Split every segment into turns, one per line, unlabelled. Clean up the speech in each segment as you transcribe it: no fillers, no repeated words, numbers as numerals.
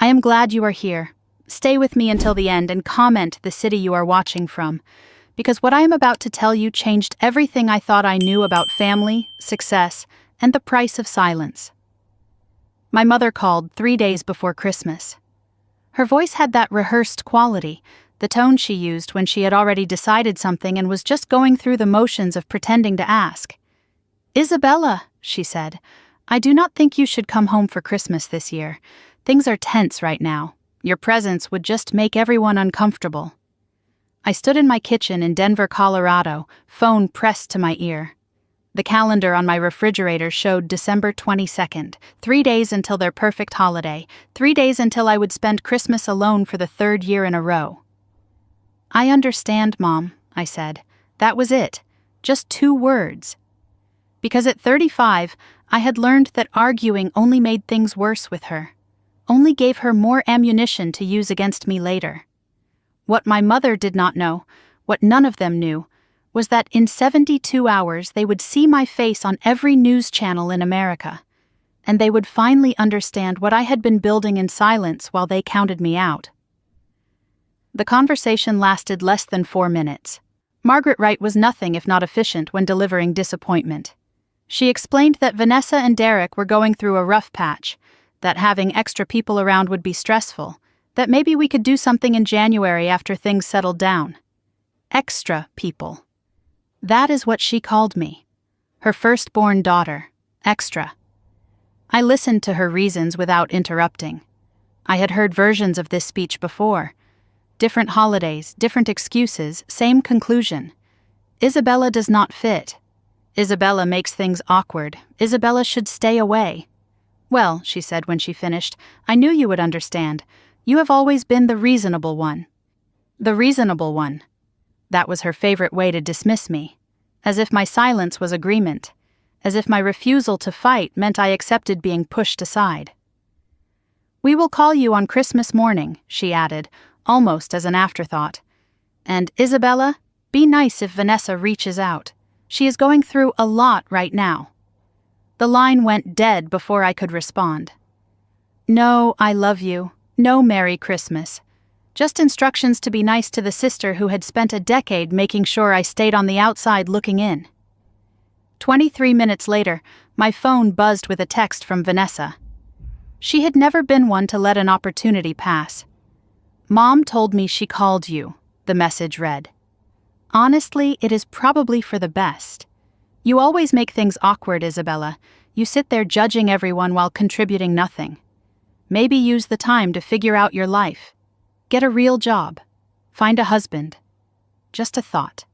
I am glad you are here. Stay with me until the end and comment the city you are watching from, because what I am about to tell you changed everything I thought I knew about family, success, and the price of silence. My mother called 3 days before Christmas. Her voice had that rehearsed quality, the tone she used when she had already decided something and was just going through the motions of pretending to ask. "Isabella," she said, "I do not think you should come home for Christmas this year. Things are tense right now. Your presence would just make everyone uncomfortable." I stood in my kitchen in Denver, Colorado, phone pressed to my ear. The calendar on my refrigerator showed December 22nd, 3 days until their perfect holiday, 3 days until I would spend Christmas alone for the 3rd year in a row. "I understand, Mom," I said. That was it. Just 2 words. Because at 35, I had learned that arguing only made things worse with her, only gave her more ammunition to use against me later. What my mother did not know, what none of them knew, was that in 72 hours they would see my face on every news channel in America, and they would finally understand what I had been building in silence while they counted me out. The conversation lasted less than 4 minutes. Margaret Wright was nothing if not efficient when delivering disappointment. She explained that Vanessa and Derek were going through a rough patch, that having extra people around would be stressful, that maybe we could do something in January after things settled down. Extra people. That is what she called me. Her firstborn daughter. Extra. I listened to her reasons without interrupting. I had heard versions of this speech before. Different holidays, different excuses, same conclusion. Isabella does not fit. Isabella makes things awkward. Isabella should stay away. "Well," she said when she finished, "I knew you would understand. You have always been the reasonable one." The reasonable one. That was her favorite way to dismiss me. As if my silence was agreement. As if my refusal to fight meant I accepted being pushed aside. "We will call you on Christmas morning," she added, almost as an afterthought. "And Isabella, be nice if Vanessa reaches out. She is going through a lot right now." The line went dead before I could respond. No, I love you. No Merry Christmas. Just instructions to be nice to the sister who had spent a decade making sure I stayed on the outside looking in. 23 minutes later, my phone buzzed with a text from Vanessa. She had never been one to let an opportunity pass. "Mom told me she called you," the message read. "Honestly, it is probably for the best. You always make things awkward, Isabella. You sit there judging everyone while contributing nothing. Maybe use the time to figure out your life. Get a real job. Find a husband. Just a thought.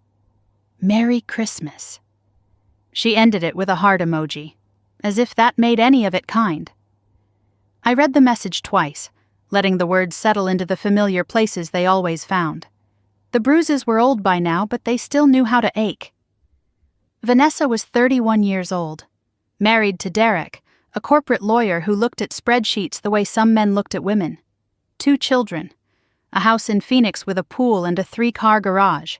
Merry Christmas." She ended it with a heart emoji, as if that made any of it kind. I read the message twice, letting the words settle into the familiar places they always found. The bruises were old by now, but they still knew how to ache. Vanessa was 31 years old, married to Derek, a corporate lawyer who looked at spreadsheets the way some men looked at women. 2 children, a house in Phoenix with a pool and a 3-car garage.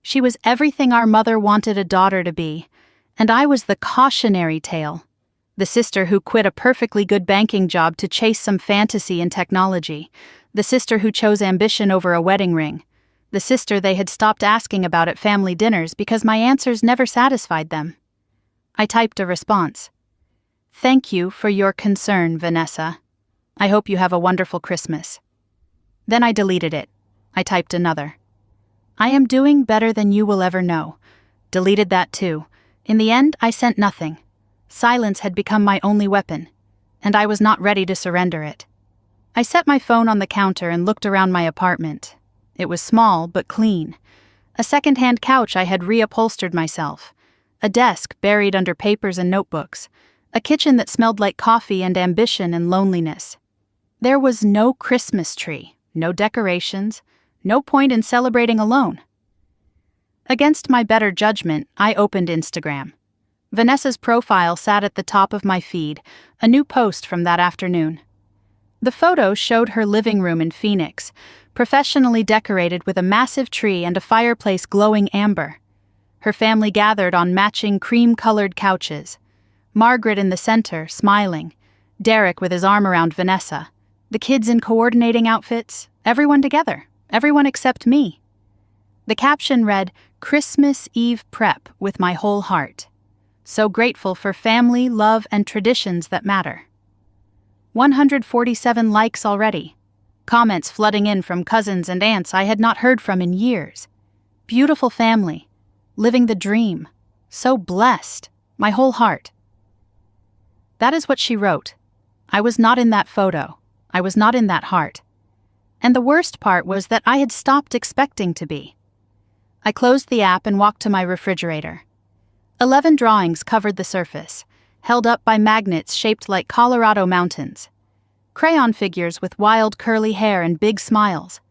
She was everything our mother wanted a daughter to be, and I was the cautionary tale, the sister who quit a perfectly good banking job to chase some fantasy in technology, the sister who chose ambition over a wedding ring, the sister they had stopped asking about at family dinners because my answers never satisfied them. I typed a response. "Thank you for your concern, Vanessa. I hope you have a wonderful Christmas." Then I deleted it. I typed another. "I am doing better than you will ever know." Deleted that too. In the end, I sent nothing. Silence had become my only weapon, and I was not ready to surrender it. I set my phone on the counter and looked around my apartment. It was small but clean. A second-hand couch I had reupholstered myself. A desk buried under papers and notebooks. A kitchen that smelled like coffee and ambition and loneliness. There was no Christmas tree, no decorations, no point in celebrating alone. Against my better judgment, I opened Instagram. Vanessa's profile sat at the top of my feed, a new post from that afternoon. The photo showed her living room in Phoenix, professionally decorated with a massive tree and a fireplace glowing amber. Her family gathered on matching cream-colored couches. Margaret in the center, smiling. Derek with his arm around Vanessa. The kids in coordinating outfits, everyone together, everyone except me. The caption read, "Christmas Eve prep with my whole heart. So grateful for family, love, and traditions that matter." 147 likes already. Comments flooding in from cousins and aunts I had not heard from in years. Beautiful family. Living the dream. So blessed. My whole heart. That is what she wrote. I was not in that photo. I was not in that heart. And the worst part was that I had stopped expecting to be. I closed the app and walked to my refrigerator. 11 drawings covered the surface, held up by magnets shaped like Colorado mountains. Crayon figures with wild curly hair and big smiles.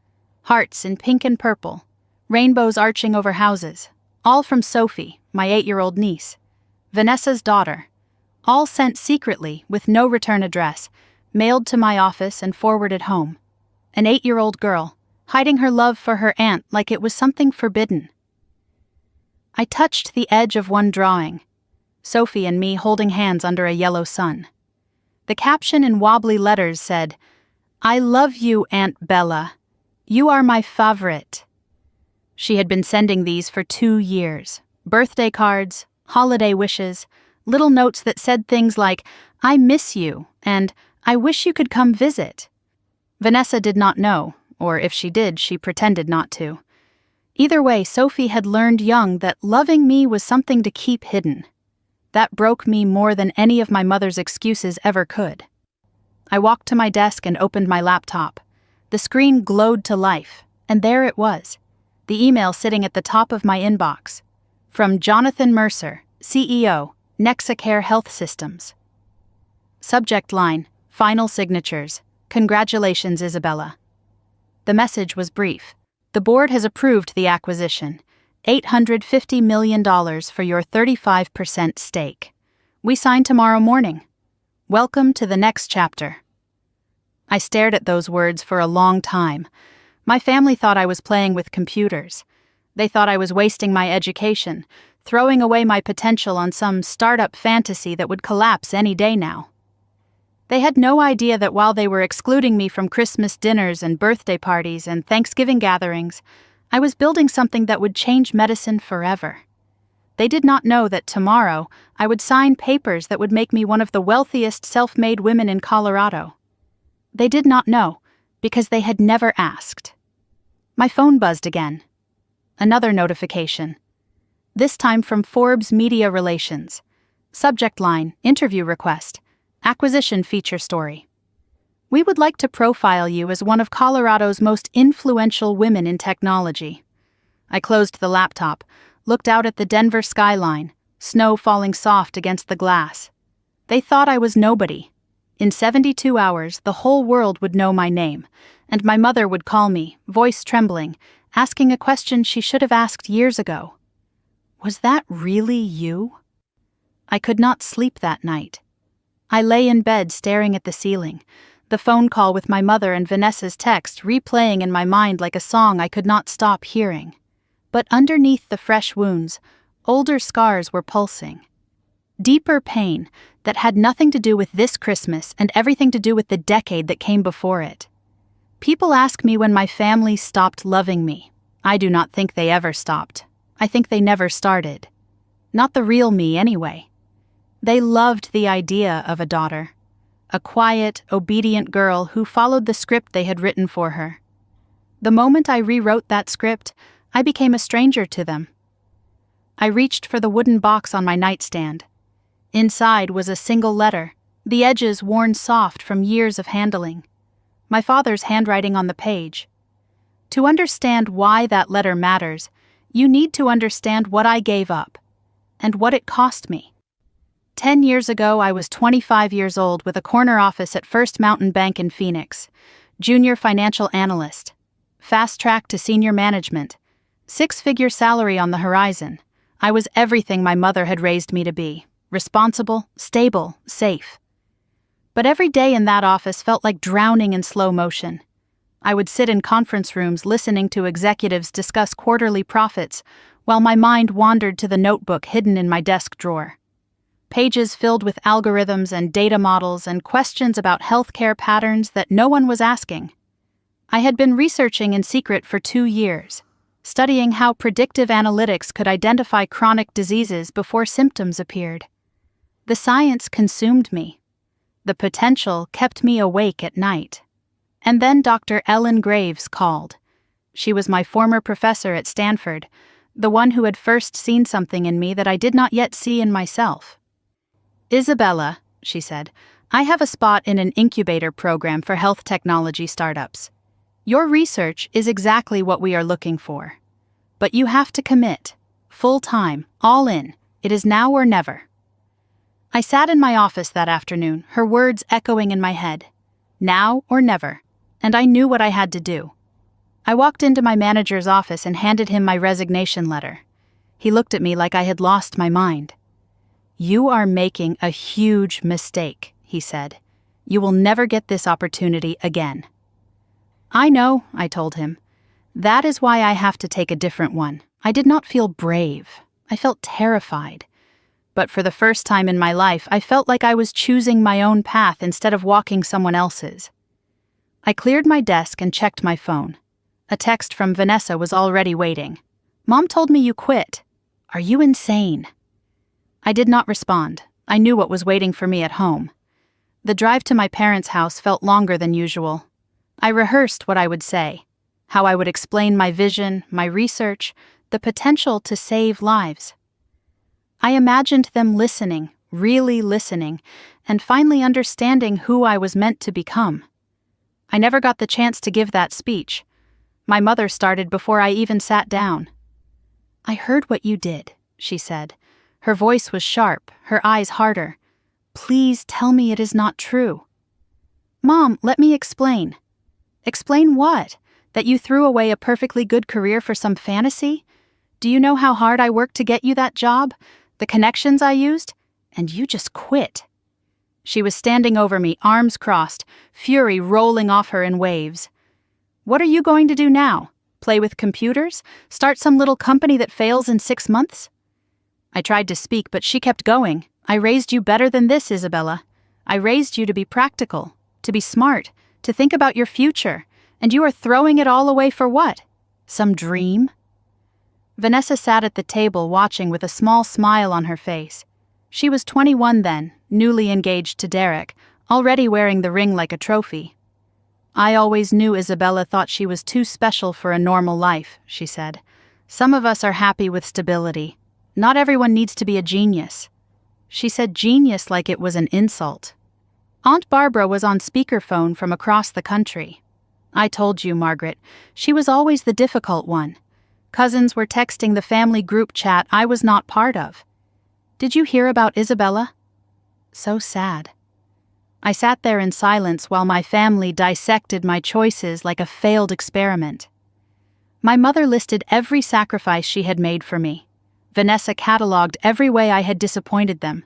Hearts in pink and purple. Rainbows arching over houses. All from Sophie, my 8-year-old niece. Vanessa's daughter. All sent secretly with no return address, mailed to my office and forwarded home. An 8-year-old girl, hiding her love for her aunt like it was something forbidden. I touched the edge of one drawing. Sophie and me holding hands under a yellow sun. The caption in wobbly letters said, "I love you, Aunt Bella. You are my favorite." She had been sending these for 2 years. Birthday cards, holiday wishes, little notes that said things like, "I miss you," and "I wish you could come visit." Vanessa did not know, or if she did, she pretended not to. Either way, Sophie had learned young that loving me was something to keep hidden. That broke me more than any of my mother's excuses ever could. I walked to my desk and opened my laptop. The screen glowed to life, and there it was, the email sitting at the top of my inbox. From Jonathan Mercer, CEO, Nexacare Health Systems. Subject line, "Final signatures. Congratulations, Isabella." The message was brief. The board has approved the acquisition. $850 million for your 35% stake. We sign tomorrow morning. Welcome to the next chapter. I stared at those words for a long time. My family thought I was playing with computers. They thought I was wasting my education, throwing away my potential on some startup fantasy that would collapse any day now. They had no idea that while they were excluding me from Christmas dinners and birthday parties and Thanksgiving gatherings, I was building something that would change medicine forever. They did not know that tomorrow I would sign papers that would make me one of the wealthiest self-made women in Colorado. They did not know, because they had never asked. My phone buzzed again. Another notification. This time from Forbes Media Relations. Subject line, "Interview request. Acquisition feature story. We would like to profile you as one of Colorado's most influential women in technology." I closed the laptop, looked out at the Denver skyline, snow falling soft against the glass. They thought I was nobody. In 72 hours, the whole world would know my name, and my mother would call me, voice trembling, asking a question she should have asked years ago. Was that really you? I could not sleep that night. I lay in bed staring at the ceiling, the phone call with my mother and Vanessa's text replaying in my mind like a song I could not stop hearing. But underneath the fresh wounds, older scars were pulsing. Deeper pain that had nothing to do with this Christmas and everything to do with the decade that came before it. People ask me when my family stopped loving me. I do not think they ever stopped. I think they never started. Not the real me, anyway. They loved the idea of a daughter. A quiet, obedient girl who followed the script they had written for her. The moment I rewrote that script, I became a stranger to them. I reached for the wooden box on my nightstand. Inside was a single letter, the edges worn soft from years of handling. My father's handwriting on the page. To understand why that letter matters, you need to understand what I gave up, and what it cost me. 10 years ago, I was 25 years old with a corner office at First Mountain Bank in Phoenix, junior financial analyst, fast track to senior management, 6-figure salary on the horizon. I was everything my mother had raised me to be, responsible, stable, safe. But every day in that office felt like drowning in slow motion. I would sit in conference rooms listening to executives discuss quarterly profits, while my mind wandered to the notebook hidden in my desk drawer. pages filled with algorithms and data models and questions about healthcare patterns that no one was asking. I had been researching in secret for 2 years, studying how predictive analytics could identify chronic diseases before symptoms appeared. The science consumed me. The potential kept me awake at night. And then Dr. Ellen Graves called. She was my former professor at Stanford, the one who had first seen something in me that I did not yet see in myself. "Isabella," she said, "I have a spot in an incubator program for health technology startups. Your research is exactly what we are looking for. But you have to commit. Full time, all in. It is now or never." I sat in my office that afternoon, her words echoing in my head. Now or never. And I knew what I had to do. I walked into my manager's office and handed him my resignation letter. He looked at me like I had lost my mind. "You are making a huge mistake," he said. "You will never get this opportunity again." "I know," I told him. "That is why I have to take a different one." I did not feel brave. I felt terrified. But for the first time in my life, I felt like I was choosing my own path instead of walking someone else's. I cleared my desk and checked my phone. A text from Vanessa was already waiting. "Mom told me you quit. Are you insane?" I did not respond. I knew what was waiting for me at home. The drive to my parents' house felt longer than usual. I rehearsed what I would say, how I would explain my vision, my research, the potential to save lives. I imagined them listening, really listening, and finally understanding who I was meant to become. I never got the chance to give that speech. My mother started before I even sat down. "I heard what you did," she said. Her voice was sharp, her eyes harder. "Please tell me it is not true." "Mom, let me explain." "Explain what? That you threw away a perfectly good career for some fantasy? Do you know how hard I worked to get you that job? The connections I used? And you just quit." She was standing over me, arms crossed, fury rolling off her in waves. "What are you going to do now? Play with computers? Start some little company that fails in 6 months?" I tried to speak, but she kept going. "I raised you better than this, Isabella. I raised you to be practical, to be smart, to think about your future, and you are throwing it all away for what? Some dream?" Vanessa sat at the table watching with a small smile on her face. She was 21 then, newly engaged to Derek, already wearing the ring like a trophy. "I always knew Isabella thought she was too special for a normal life," she said. "Some of us are happy with stability. Not everyone needs to be a genius." She said genius like it was an insult. Aunt Barbara was on speakerphone from across the country. "I told you, Margaret, she was always the difficult one. Cousins were texting the family group chat I was not part of. Did you hear about Isabella?" So sad. I sat there in silence while my family dissected my choices like a failed experiment. My mother listed every sacrifice she had made for me. Vanessa cataloged every way I had disappointed them.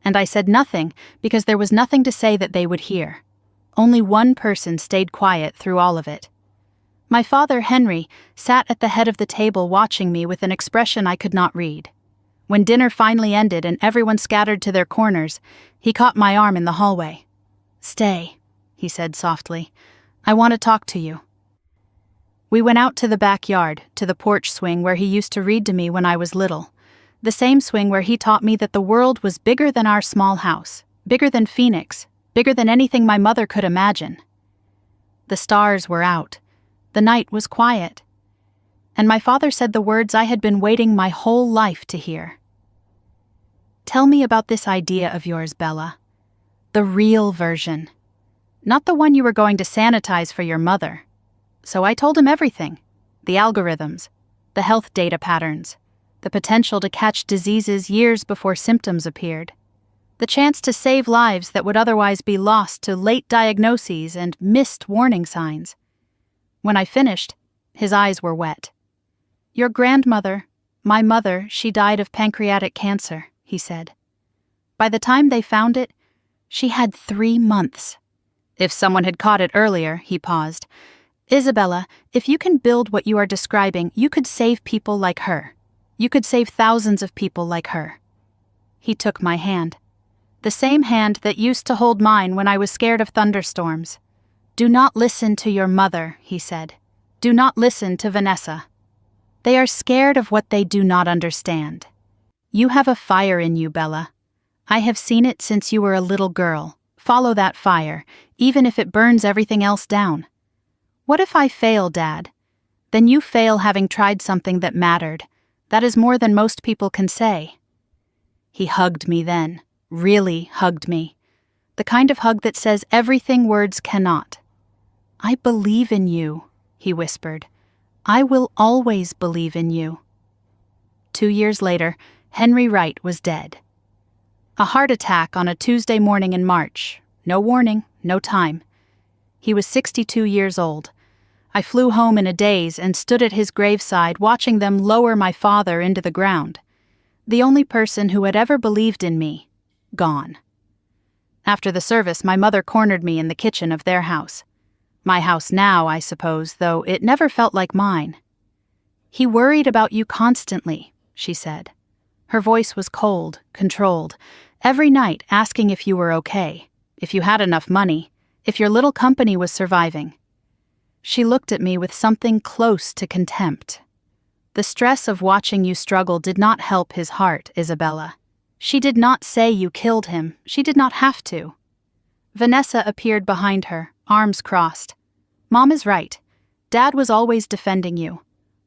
And I said nothing because there was nothing to say that they would hear. Only one person stayed quiet through all of it. My father, Henry, sat at the head of the table watching me with an expression I could not read. When dinner finally ended and everyone scattered to their corners, he caught my arm in the hallway. "Stay," he said softly. "I want to talk to you." We went out to the backyard, to the porch swing where he used to read to me when I was little. The same swing where he taught me that the world was bigger than our small house, bigger than Phoenix, bigger than anything my mother could imagine. The stars were out. The night was quiet. And my father said the words I had been waiting my whole life to hear. "Tell me about this idea of yours, Bella. The real version. Not the one you were going to sanitize for your mother." So I told him everything. The algorithms, the health data patterns, the potential to catch diseases years before symptoms appeared, the chance to save lives that would otherwise be lost to late diagnoses and missed warning signs. When I finished, his eyes were wet. "Your grandmother, my mother, she died of pancreatic cancer," he said. "By the time they found it, she had 3 months. If someone had caught it earlier," he paused. "Isabella, if you can build what you are describing, you could save people like her. You could save thousands of people like her." He took my hand. The same hand that used to hold mine when I was scared of thunderstorms. "Do not listen to your mother," he said. "Do not listen to Vanessa. They are scared of what they do not understand. You have a fire in you, Bella. I have seen it since you were a little girl. Follow that fire, even if it burns everything else down. What if I fail, Dad? Then you fail having tried something that mattered. That is more than most people can say." He hugged me then, really hugged me. The kind of hug that says everything words cannot. "I believe in you," he whispered. "I will always believe in you." 2 years later, Henry Wright was dead. A heart attack on a Tuesday morning in March. No warning, no time. He was 62 years old. I flew home in a daze and stood at his graveside watching them lower my father into the ground. The only person who had ever believed in me, gone. After the service, my mother cornered me in the kitchen of their house. My house now, I suppose, though it never felt like mine. "He worried about you constantly," she said. Her voice was cold, controlled, every night asking if you were okay, if you had enough money, if your little company was surviving. She looked at me with something close to contempt. The stress of watching you struggle did not help his heart, Isabella. She did not say you killed him. She did not have to. Vanessa appeared behind her, arms crossed. "Mom is right. Dad was always defending you,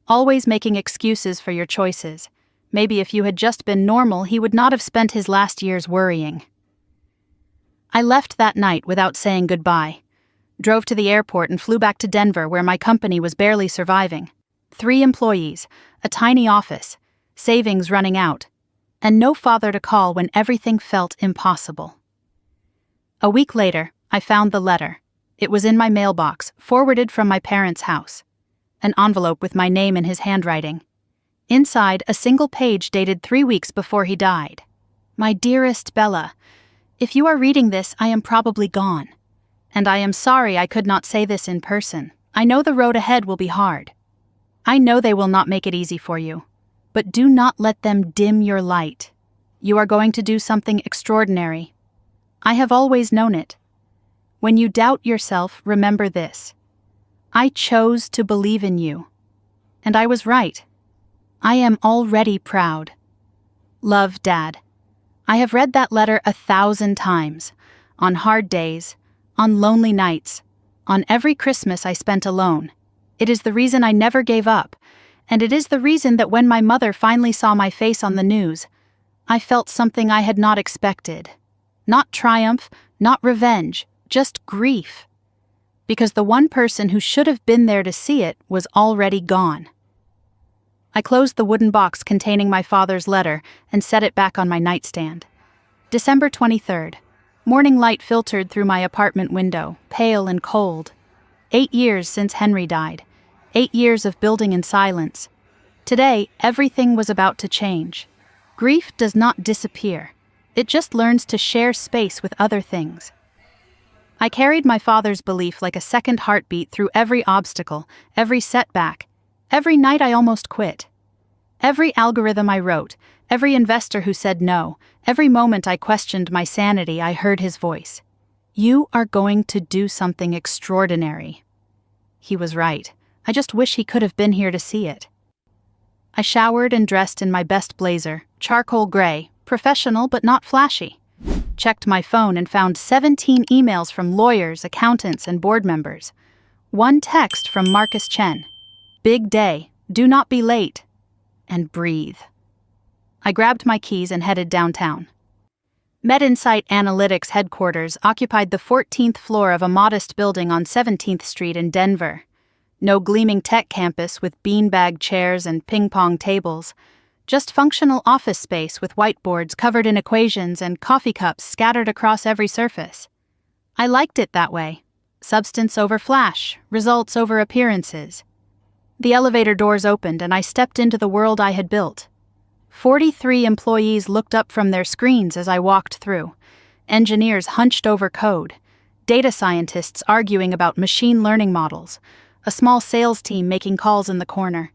always making excuses for your choices. Maybe if you had just been normal, he would not have spent his last years worrying." I left that night without saying goodbye. Drove to the airport and flew back to Denver, where my company was barely surviving. 3 employees, a tiny office, savings running out, and no father to call when everything felt impossible. A week later, I found the letter. It was in my mailbox, forwarded from my parents' house. An envelope with my name in his handwriting. Inside, a single page dated 3 weeks before he died. "My dearest Bella, if you are reading this, I am probably gone. And I am sorry I could not say this in person. I know the road ahead will be hard. I know they will not make it easy for you. But do not let them dim your light. You are going to do something extraordinary. I have always known it. When you doubt yourself, remember this. I chose to believe in you. And I was right. I am already proud. Love, Dad." I have read that letter 1,000 times. On hard days, on lonely nights, on every Christmas I spent alone. It is the reason I never gave up, and it is the reason that when my mother finally saw my face on the news, I felt something I had not expected. Not triumph, not revenge, just grief. Because the one person who should have been there to see it was already gone. I closed the wooden box containing my father's letter and set it back on my nightstand. December 23rd. Morning light filtered through my apartment window, pale and cold. 8 years since Henry died. 8 years of building in silence. Today, everything was about to change. Grief does not disappear. It just learns to share space with other things. I carried my father's belief like a second heartbeat through every obstacle, every setback, every night I almost quit. Every algorithm I wrote, every investor who said no, every moment I questioned my sanity, I heard his voice. "You are going to do something extraordinary." He was right. I just wish he could have been here to see it. I showered and dressed in my best blazer, charcoal gray, professional but not flashy. Checked my phone and found 17 emails from lawyers, accountants, and board members. One text from Marcus Chen. "Big day. Do not be late." And breathe. I grabbed my keys and headed downtown. MedInsight Analytics headquarters occupied the 14th floor of a modest building on 17th Street in Denver. No gleaming tech campus with beanbag chairs and ping-pong tables. Just functional office space with whiteboards covered in equations and coffee cups scattered across every surface. I liked it that way. Substance over flash, results over appearances. The elevator doors opened and I stepped into the world I had built. 43 employees looked up from their screens as I walked through. Engineers hunched over code. Data scientists arguing about machine learning models. A small sales team making calls in the corner.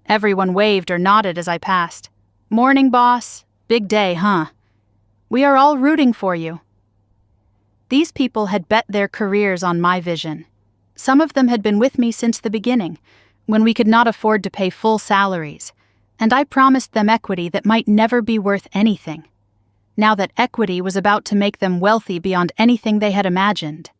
Everyone waved or nodded as I passed. "Morning, boss. Big day, huh?" We are all rooting for you." These people had bet their careers on my vision. Some of them had been with me since the beginning, when we could not afford to pay full salaries, and I promised them equity that might never be worth anything. Now that equity was about to make them wealthy beyond anything they had imagined.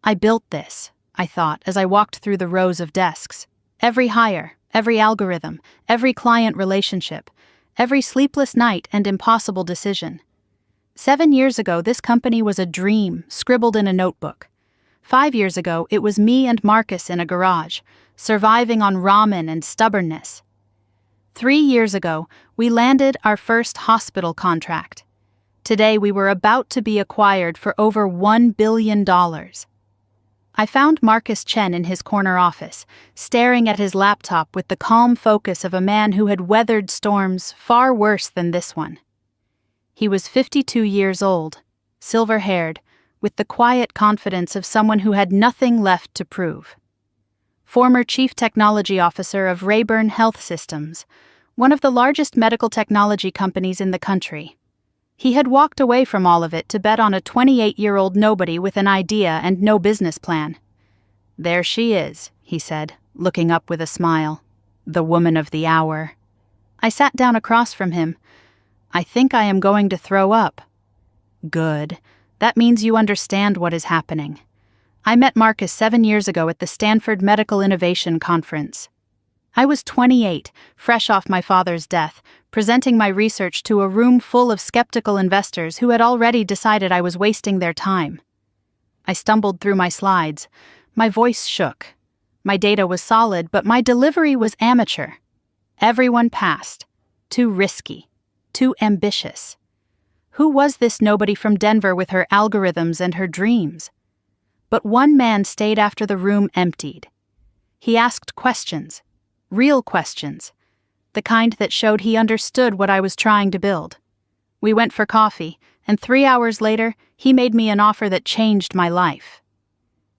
"I built this," I thought as I walked through the rows of desks. Every hire, every algorithm, every client relationship, every sleepless night and impossible decision. 7 years ago, this company was a dream scribbled in a notebook. 5 years ago, it was me and Marcus in a garage, surviving on ramen and stubbornness. 3 years ago, we landed our first hospital contract. Today, we were about to be acquired for over $1 billion. I found Marcus Chen in his corner office, staring at his laptop with the calm focus of a man who had weathered storms far worse than this one. He was 52 years old, silver-haired, with the quiet confidence of someone who had nothing left to prove. Former Chief Technology Officer of Rayburn Health Systems, one of the largest medical technology companies in the country. He had walked away from all of it to bet on a 28-year-old nobody with an idea and no business plan. "There she is," he said, looking up with a smile. "The woman of the hour." I sat down across from him. "I think I am going to throw up." "Good. That means you understand what is happening. I met Marcus 7 years ago at the Stanford Medical Innovation Conference. I was 28, fresh off my father's death, presenting my research to a room full of skeptical investors who had already decided I was wasting their time. I stumbled through my slides. My voice shook. My data was solid, but my delivery was amateur. Everyone passed. Too risky. Too ambitious. Who was this nobody from Denver with her algorithms and her dreams? But one man stayed after the room emptied. He asked questions. Real questions. The kind that showed he understood what I was trying to build. We went for coffee, and 3 hours later, he made me an offer that changed my life.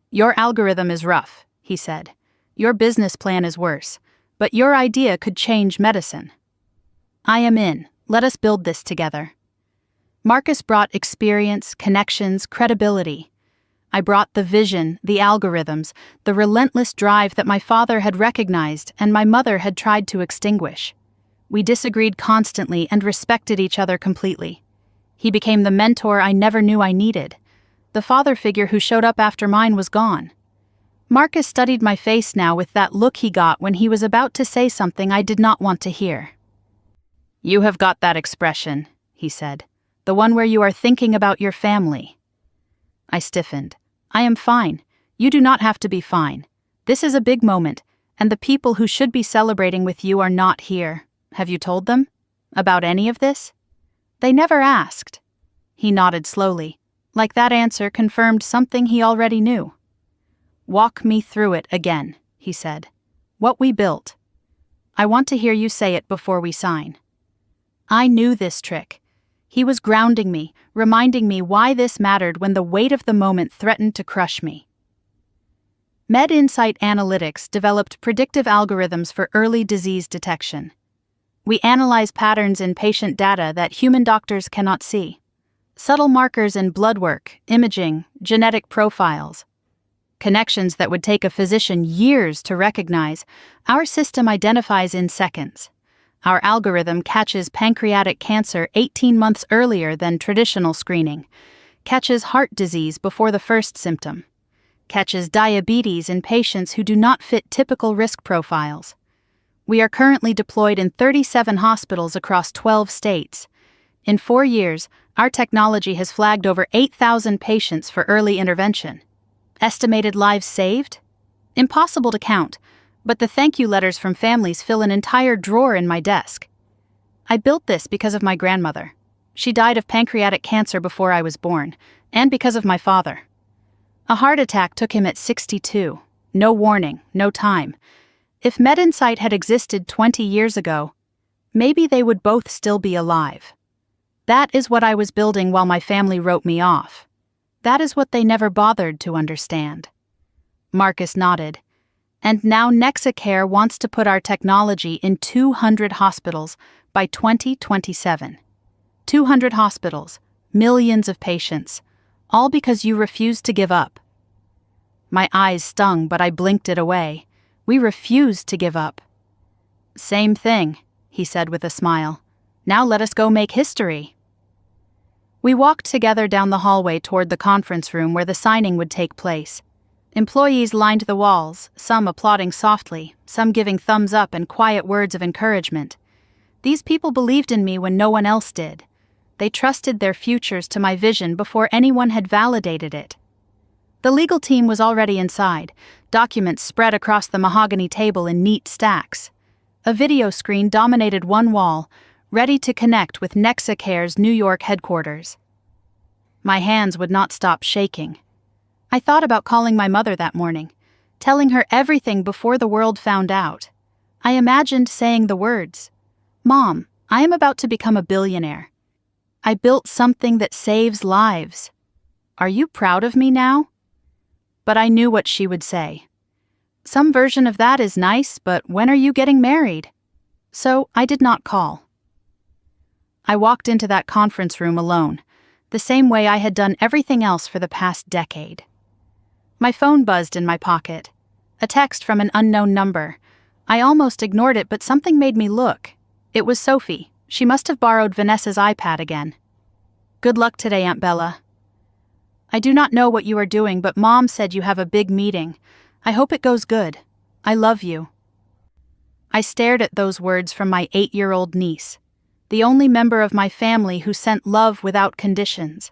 "Your algorithm is rough," he said. "Your business plan is worse, but your idea could change medicine. I am in. Let us build this together." Marcus brought experience, connections, credibility. I brought the vision, the algorithms, the relentless drive that my father had recognized and my mother had tried to extinguish. We disagreed constantly and respected each other completely. He became the mentor I never knew I needed. The father figure who showed up after mine was gone. Marcus studied my face now with that look he got when he was about to say something I did not want to hear. "You have got that expression," he said. "The one where you are thinking about your family." I stiffened. "I am fine. You do not have to be fine. This is a big moment, and the people who should be celebrating with you are not here. Have you told them? About any of this?" "They never asked." He nodded slowly, like that answer confirmed something he already knew. "Walk me through it again," he said. "What we built. I want to hear you say it before we sign." I knew this trick. He was grounding me, reminding me why this mattered when the weight of the moment threatened to crush me. MedInsight Analytics developed predictive algorithms for early disease detection. We analyze patterns in patient data that human doctors cannot see. Subtle markers in blood work, imaging, genetic profiles. Connections that would take a physician years to recognize, our system identifies in seconds. Our algorithm catches pancreatic cancer 18 months earlier than traditional screening, catches heart disease before the first symptom, catches diabetes in patients who do not fit typical risk profiles. We are currently deployed in 37 hospitals across 12 states. In 4 years, our technology has flagged over 8,000 patients for early intervention. Estimated lives saved? Impossible to count, but the thank you letters from families fill an entire drawer in my desk. I built this because of my grandmother. She died of pancreatic cancer before I was born, and because of my father. A heart attack took him at 62. No warning, no time. If MedInsight had existed 20 years ago, maybe they would both still be alive. That is what I was building while my family wrote me off. That is what they never bothered to understand. Marcus nodded. And now NexaCare wants to put our technology in 200 hospitals by 2027. 200 hospitals, millions of patients, all because you refused to give up. My eyes stung, but I blinked it away. We refused to give up. Same thing, he said with a smile. Now let us go make history. We walked together down the hallway toward the conference room where the signing would take place. Employees lined the walls, some applauding softly, some giving thumbs up and quiet words of encouragement. These people believed in me when no one else did. They trusted their futures to my vision before anyone had validated it. The legal team was already inside, documents spread across the mahogany table in neat stacks. A video screen dominated one wall, ready to connect with NexaCare's New York headquarters. My hands would not stop shaking. I thought about calling my mother that morning, telling her everything before the world found out. I imagined saying the words, "Mom, I am about to become a billionaire. I built something that saves lives. Are you proud of me now?" But I knew what she would say. Some version of that is nice, but when are you getting married? So I did not call. I walked into that conference room alone, the same way I had done everything else for the past decade. My phone buzzed in my pocket. A text from an unknown number. I almost ignored it, but something made me look. It was Sophie. She must have borrowed Vanessa's iPad again. "Good luck today, Aunt Bella. I do not know what you are doing, but Mom said you have a big meeting. I hope it goes good. I love you." I stared at those words from my 8-year-old niece, the only member of my family who sent love without conditions,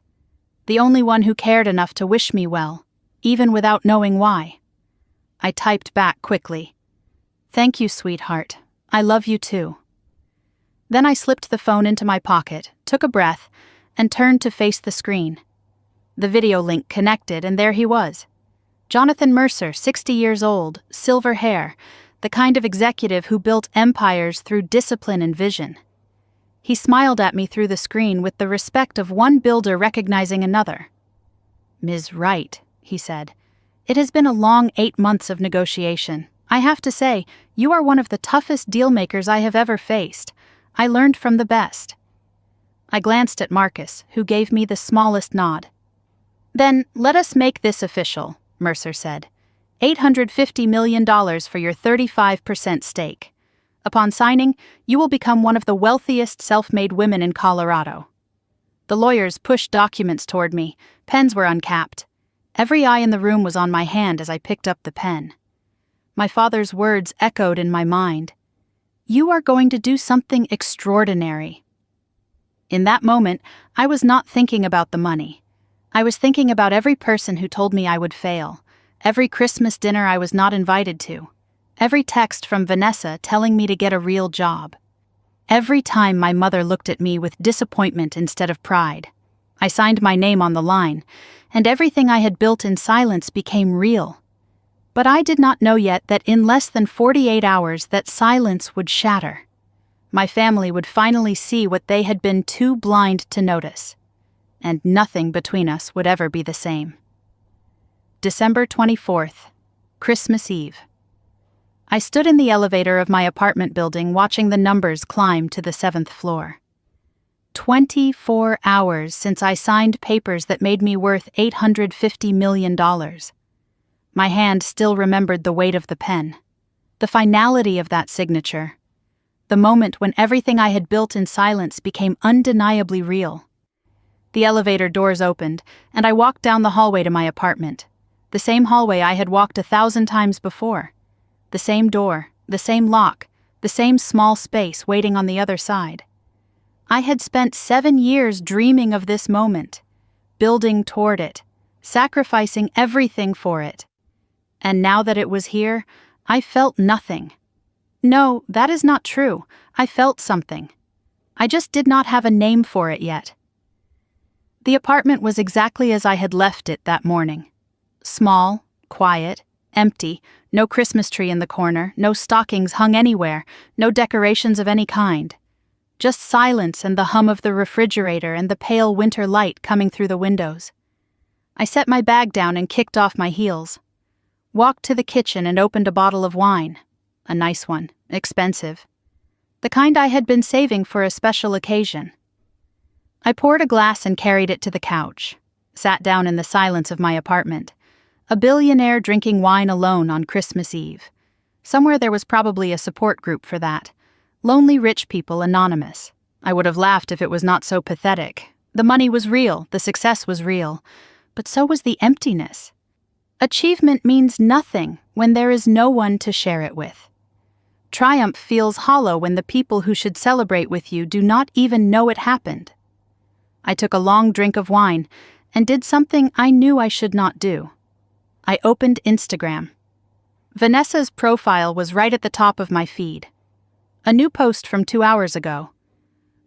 the only one who cared enough to wish me well, even without knowing why. I typed back quickly, "Thank you, sweetheart. I love you too." Then I slipped the phone into my pocket, took a breath, and turned to face the screen. The video link connected, and there he was. Jonathan Mercer, 60 years old, silver hair, the kind of executive who built empires through discipline and vision. He smiled at me through the screen with the respect of one builder recognizing another. "Ms. Wright," he said, "it has been a long 8 months of negotiation. I have to say, you are one of the toughest dealmakers I have ever faced. I learned from the best." I glanced at Marcus, who gave me the smallest nod. "Then let us make this official," Mercer said. $850 million for your 35% stake. Upon signing, you will become one of the wealthiest self-made women in Colorado. The lawyers pushed documents toward me. Pens were uncapped. Every eye in the room was on my hand as I picked up the pen. My father's words echoed in my mind. "You are going to do something extraordinary." In that moment, I was not thinking about the money. I was thinking about every person who told me I would fail, every Christmas dinner I was not invited to, every text from Vanessa telling me to get a real job. Every time my mother looked at me with disappointment instead of pride. I signed my name on the line, and everything I had built in silence became real. But I did not know yet that in less than 48 hours that silence would shatter. My family would finally see what they had been too blind to notice, and nothing between us would ever be the same. December 24th, Christmas Eve. I stood in the elevator of my apartment building watching the numbers climb to the 7th floor. 24 hours since I signed papers that made me worth $850 million. My hand still remembered the weight of the pen, the finality of that signature, the moment when everything I had built in silence became undeniably real. The elevator doors opened, and I walked down the hallway to my apartment, the same hallway I had walked 1,000 times before. The same door, the same lock, the same small space waiting on the other side. I had spent 7 years dreaming of this moment, building toward it, sacrificing everything for it. And now that it was here, I felt nothing. No, that is not true. I felt something. I just did not have a name for it yet. The apartment was exactly as I had left it that morning. Small, quiet, empty, no Christmas tree in the corner, no stockings hung anywhere, no decorations of any kind. Just silence and the hum of the refrigerator and the pale winter light coming through the windows. I set my bag down and kicked off my heels. Walked to the kitchen and opened a bottle of wine. A nice one, expensive. The kind I had been saving for a special occasion. I poured a glass and carried it to the couch, sat down in the silence of my apartment. A billionaire drinking wine alone on Christmas Eve. Somewhere there was probably a support group for that. Lonely Rich People Anonymous. I would have laughed if it was not so pathetic. The money was real, the success was real, but so was the emptiness. Achievement means nothing when there is no one to share it with. Triumph feels hollow when the people who should celebrate with you do not even know it happened. I took a long drink of wine and did something I knew I should not do. I opened Instagram. Vanessa's profile was right at the top of my feed. A new post from 2 hours ago.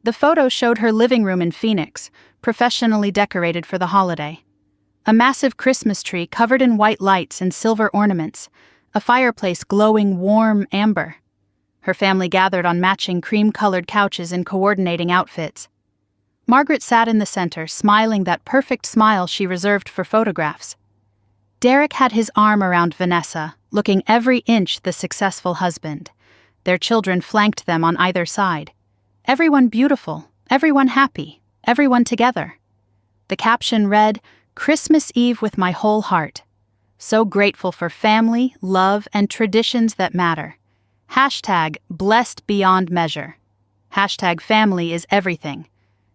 The photo showed her living room in Phoenix, professionally decorated for the holiday. A massive Christmas tree covered in white lights and silver ornaments, a fireplace glowing warm amber. Her family gathered on matching cream-colored couches in coordinating outfits. Margaret sat in the center, smiling that perfect smile she reserved for photographs. Derek had his arm around Vanessa, looking every inch the successful husband. Their children flanked them on either side. Everyone beautiful, everyone happy, everyone together. The caption read, "Christmas Eve with my whole heart. So grateful for family, love, and traditions that matter. Hashtag blessed beyond measure. Hashtag family is everything.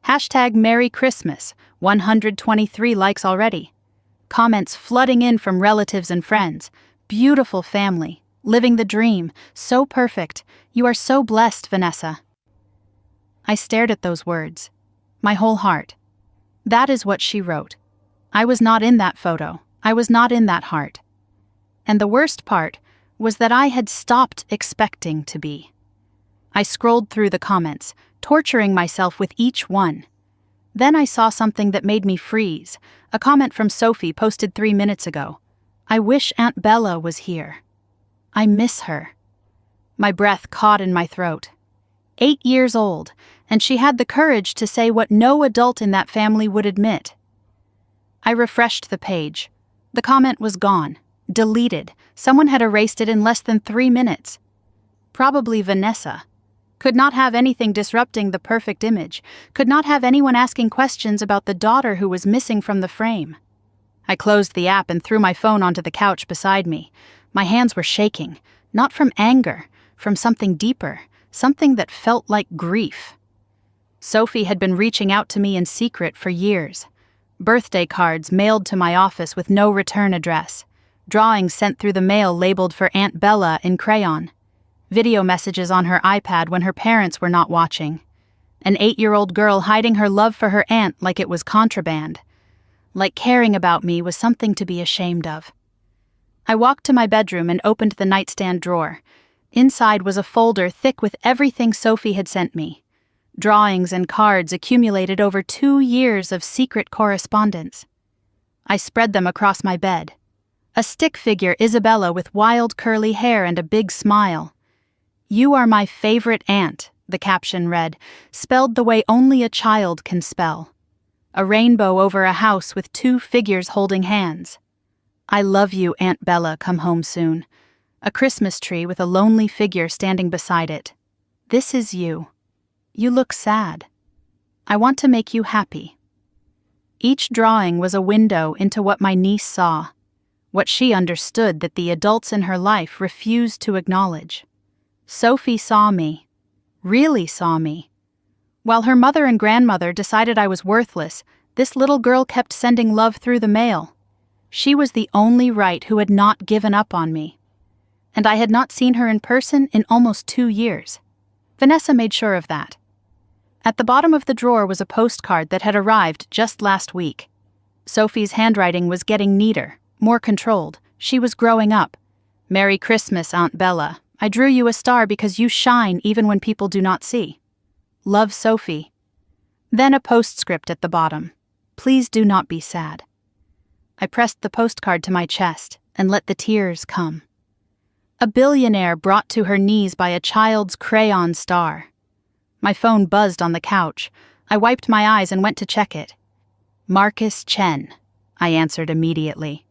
Hashtag Merry Christmas, 123 likes already. Comments flooding in from relatives and friends. Beautiful family, living the dream, so perfect. You are so blessed, Vanessa." I stared at those words. My whole heart. That is what she wrote. I was not in that photo. I was not in that heart. And the worst part was that I had stopped expecting to be. I scrolled through the comments, torturing myself with each one. Then I saw something that made me freeze, a comment from Sophie posted 3 minutes ago. "I wish Aunt Bella was here. I miss her." My breath caught in my throat. 8 years old, and she had the courage to say what no adult in that family would admit. I refreshed the page. The comment was gone, deleted. Someone had erased it in less than 3 minutes. Probably Vanessa. Could not have anything disrupting the perfect image, could not have anyone asking questions about the daughter who was missing from the frame. I closed the app and threw my phone onto the couch beside me. My hands were shaking, not from anger, from something deeper, something that felt like grief. Sophie had been reaching out to me in secret for years. Birthday cards mailed to my office with no return address. Drawings sent through the mail labeled for Aunt Bella in crayon. Video messages on her iPad when her parents were not watching. An 8-year-old girl hiding her love for her aunt like it was contraband. Like caring about me was something to be ashamed of. I walked to my bedroom and opened the nightstand drawer. Inside was a folder thick with everything Sophie had sent me. Drawings and cards accumulated over 2 years of secret correspondence. I spread them across my bed. A stick figure Isabella with wild curly hair and a big smile. "You are my favorite aunt," the caption read, spelled the way only a child can spell. A rainbow over a house with 2 figures holding hands. "I love you, Aunt Bella, come home soon." A Christmas tree with a lonely figure standing beside it. "This is you. You look sad. I want to make you happy." Each drawing was a window into what my niece saw, what she understood that the adults in her life refused to acknowledge. Sophie saw me, really saw me. While her mother and grandmother decided I was worthless, this little girl kept sending love through the mail. She was the only right who had not given up on me. And I had not seen her in person in almost 2 years. Vanessa made sure of that. At the bottom of the drawer was a postcard that had arrived just last week. Sophie's handwriting was getting neater, more controlled. She was growing up. "Merry Christmas, Aunt Bella. I drew you a star because you shine even when people do not see. Love, Sophie." Then a postscript at the bottom. "Please do not be sad." I pressed the postcard to my chest and let the tears come. A billionaire brought to her knees by a child's crayon star. My phone buzzed on the couch. I wiped my eyes and went to check it. "Marcus Chen," I answered immediately.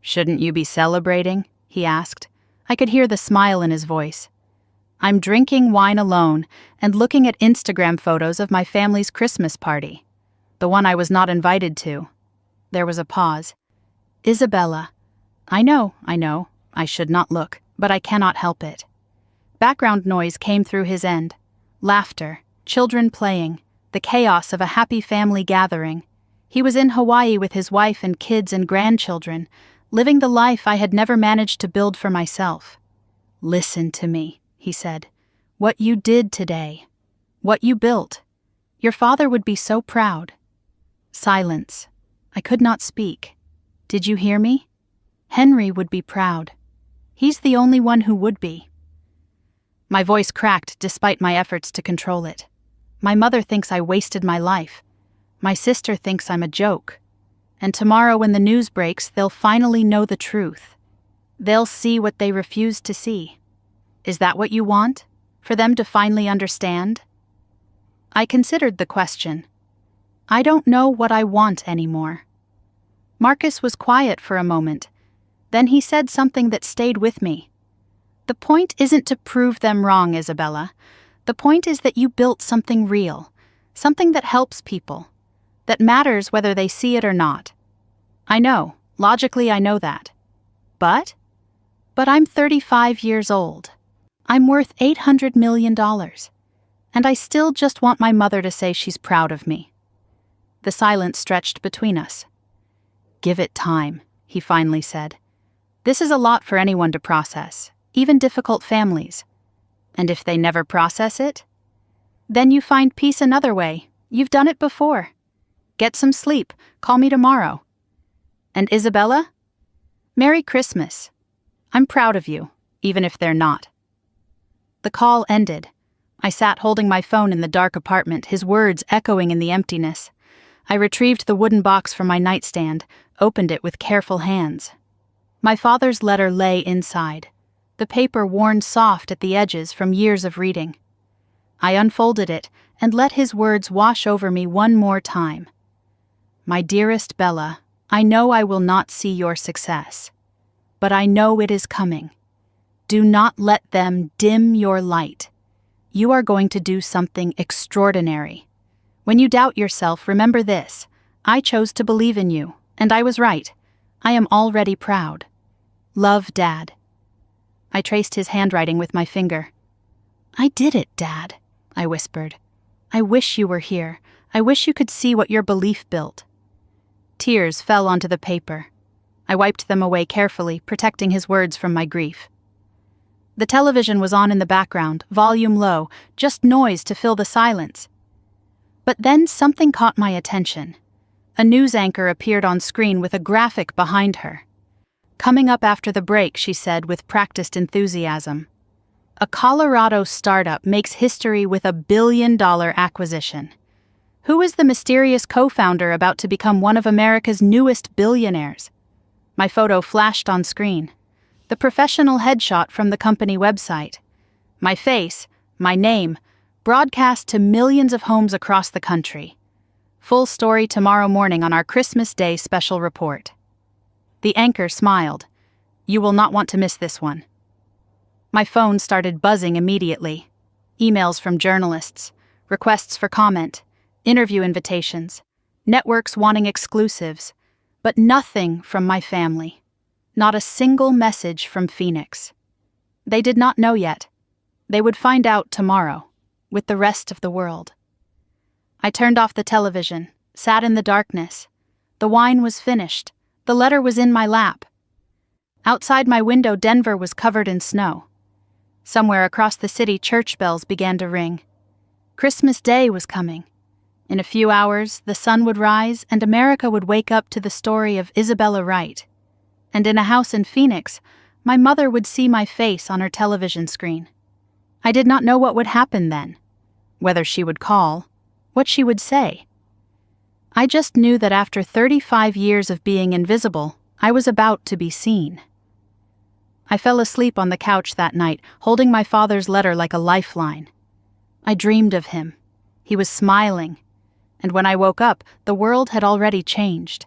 "Shouldn't you be celebrating?" he asked. I could hear the smile in his voice. "I'm drinking wine alone and looking at Instagram photos of my family's Christmas party. The one I was not invited to. There was a pause. Isabella. I know. I should not look, but I cannot help it. Background noise came through his end. Laughter, children playing, the chaos of a happy family gathering. He was in Hawaii with his wife and kids and grandchildren, living the life I had never managed to build for myself. Listen to me, he said. What you did today. What you built. Your father would be so proud. Silence. I could not speak. Did you hear me? Henry would be proud. He's the only one who would be. My voice cracked despite my efforts to control it. My mother thinks I wasted my life. My sister thinks I'm a joke. And tomorrow when the news breaks, they'll finally know the truth. They'll see what they refused to see. Is that what you want? For them to finally understand? I considered the question. I don't know what I want anymore. Marcus was quiet for a moment. Then he said something that stayed with me. The point isn't to prove them wrong, Isabella. The point is that you built something real, something that helps people, that matters whether they see it or not. I know, logically I know that. But I'm 35 years old. I'm worth $800 million. And I still just want my mother to say she's proud of me. The silence stretched between us. Give it time, he finally said. This is a lot for anyone to process, even difficult families. And if they never process it? Then you find peace another way. You've done it before. Get some sleep. Call me tomorrow. And Isabella? Merry Christmas. I'm proud of you, even if they're not. The call ended. I sat holding my phone in the dark apartment, his words echoing in the emptiness. I retrieved the wooden box from my nightstand, opened it with careful hands. My father's letter lay inside, the paper worn soft at the edges from years of reading. I unfolded it and let his words wash over me one more time. My dearest Bella, I know I will not see your success, but I know it is coming. Do not let them dim your light. You are going to do something extraordinary. When you doubt yourself, remember this. I chose to believe in you, and I was right. I am already proud. Love, Dad. I traced his handwriting with my finger. I did it, Dad, I whispered. I wish you were here. I wish you could see what your belief built. Tears fell onto the paper. I wiped them away carefully, protecting his words from my grief. The television was on in the background, volume low, just noise to fill the silence. But then something caught my attention. A news anchor appeared on screen with a graphic behind her. Coming up after the break, she said with practiced enthusiasm. A Colorado startup makes history with a $1 billion acquisition. Who is the mysterious co-founder about to become one of America's newest billionaires? My photo flashed on screen. The professional headshot from the company website. My face, my name, broadcast to millions of homes across the country. Full story tomorrow morning on our Christmas Day special report. The anchor smiled. You will not want to miss this one. My phone started buzzing immediately. Emails from journalists, requests for comment, interview invitations, networks wanting exclusives, but nothing from my family. Not a single message from Phoenix. They did not know yet. They would find out tomorrow, with the rest of the world. I turned off the television, sat in the darkness. The wine was finished. The letter was in my lap. Outside my window, Denver was covered in snow. Somewhere across the city, church bells began to ring. Christmas Day was coming. In a few hours, the sun would rise and America would wake up to the story of Isabella Wright. And in a house in Phoenix, my mother would see my face on her television screen. I did not know what would happen then, whether she would call, what she would say. I just knew that after 35 years of being invisible, I was about to be seen. I fell asleep on the couch that night, holding my father's letter like a lifeline. I dreamed of him. He was smiling. And when I woke up, the world had already changed.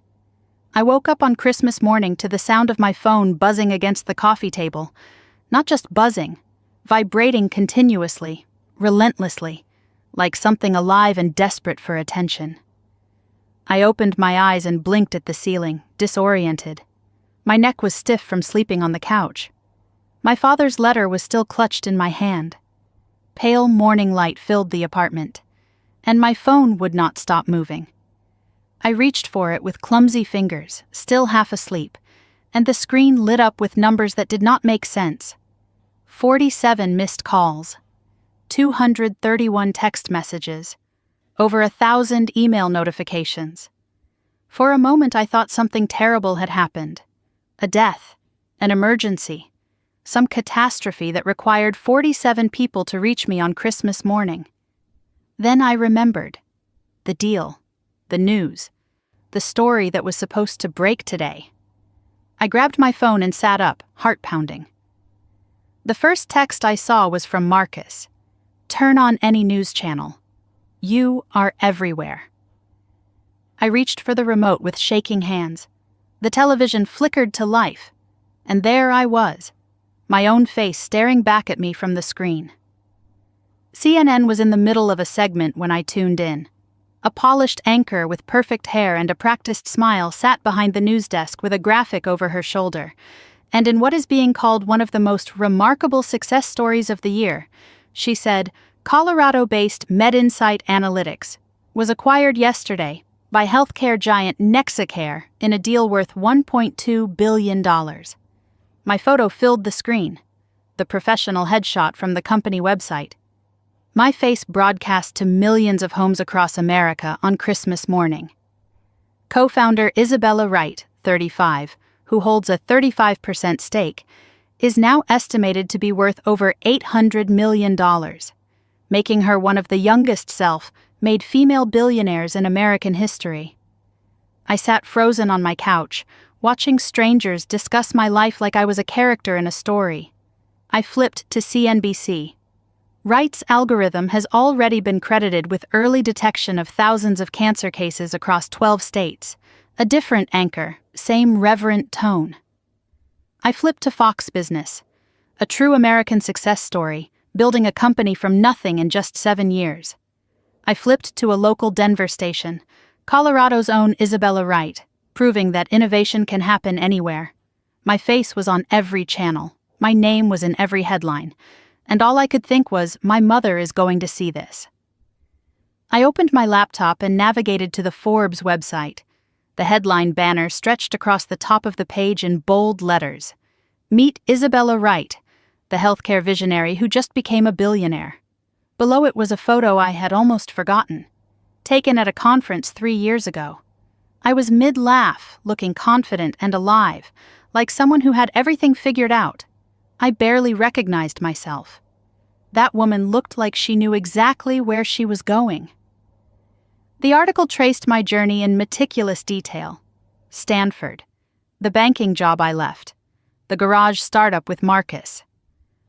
I woke up on Christmas morning to the sound of my phone buzzing against the coffee table. Not just buzzing, vibrating continuously, relentlessly, like something alive and desperate for attention. I opened my eyes and blinked at the ceiling, disoriented. My neck was stiff from sleeping on the couch. My father's letter was still clutched in my hand. Pale morning light filled the apartment, and my phone would not stop moving. I reached for it with clumsy fingers, still half asleep, and the screen lit up with numbers that did not make sense. 47 missed calls, 231 text messages, over 1,000 email notifications. For a moment I thought something terrible had happened. A death, an emergency, some catastrophe that required 47 people to reach me on Christmas morning. Then I remembered. The deal, the news, the story that was supposed to break today. I grabbed my phone and sat up, heart pounding. The first text I saw was from Marcus. Turn on any news channel. You are everywhere. I reached for the remote with shaking hands. The television flickered to life, and there I was, my own face staring back at me from the screen. CNN was in the middle of a segment when I tuned in. A polished anchor with perfect hair and a practiced smile sat behind the news desk with a graphic over her shoulder, and in what is being called one of the most remarkable success stories of the year, she said, Colorado-based MedInsight Analytics was acquired yesterday by healthcare giant Nexicare in a deal worth $1.2 billion. My photo filled the screen, the professional headshot from the company website. My face broadcast to millions of homes across America on Christmas morning. Co-founder Isabella Wright, 35, who holds a 35% stake, is now estimated to be worth over $800 million, making her one of the youngest self-made female billionaires in American history. I sat frozen on my couch, watching strangers discuss my life like I was a character in a story. I flipped to CNBC. Wright's algorithm has already been credited with early detection of thousands of cancer cases across 12 states. A different anchor, same reverent tone. I flipped to Fox Business. A true American success story, building a company from nothing in just 7 years. I flipped to a local Denver station, Colorado's own Isabella Wright, proving that innovation can happen anywhere. My face was on every channel. My name was in every headline. And all I could think was, my mother is going to see this. I opened my laptop and navigated to the Forbes website. The headline banner stretched across the top of the page in bold letters. Meet Isabella Wright, the healthcare visionary who just became a billionaire. Below it was a photo I had almost forgotten, taken at a conference 3 years ago. I was mid-laugh, looking confident and alive, like someone who had everything figured out. I barely recognized myself. That woman looked like she knew exactly where she was going. The article traced my journey in meticulous detail. Stanford, the banking job I left, the garage startup with Marcus.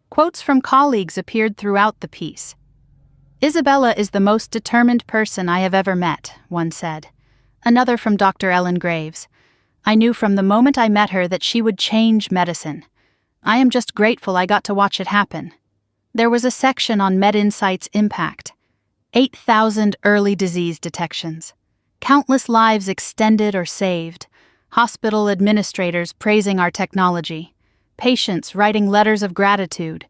Quotes from colleagues appeared throughout the piece. Isabella is the most determined person I have ever met, one said. Another from Dr. Ellen Graves. I knew from the moment I met her that she would change medicine. I am just grateful I got to watch it happen. There was a section on MedInsight's impact. 8,000 early disease detections. Countless lives extended or saved. Hospital administrators praising our technology. Patients writing letters of gratitude.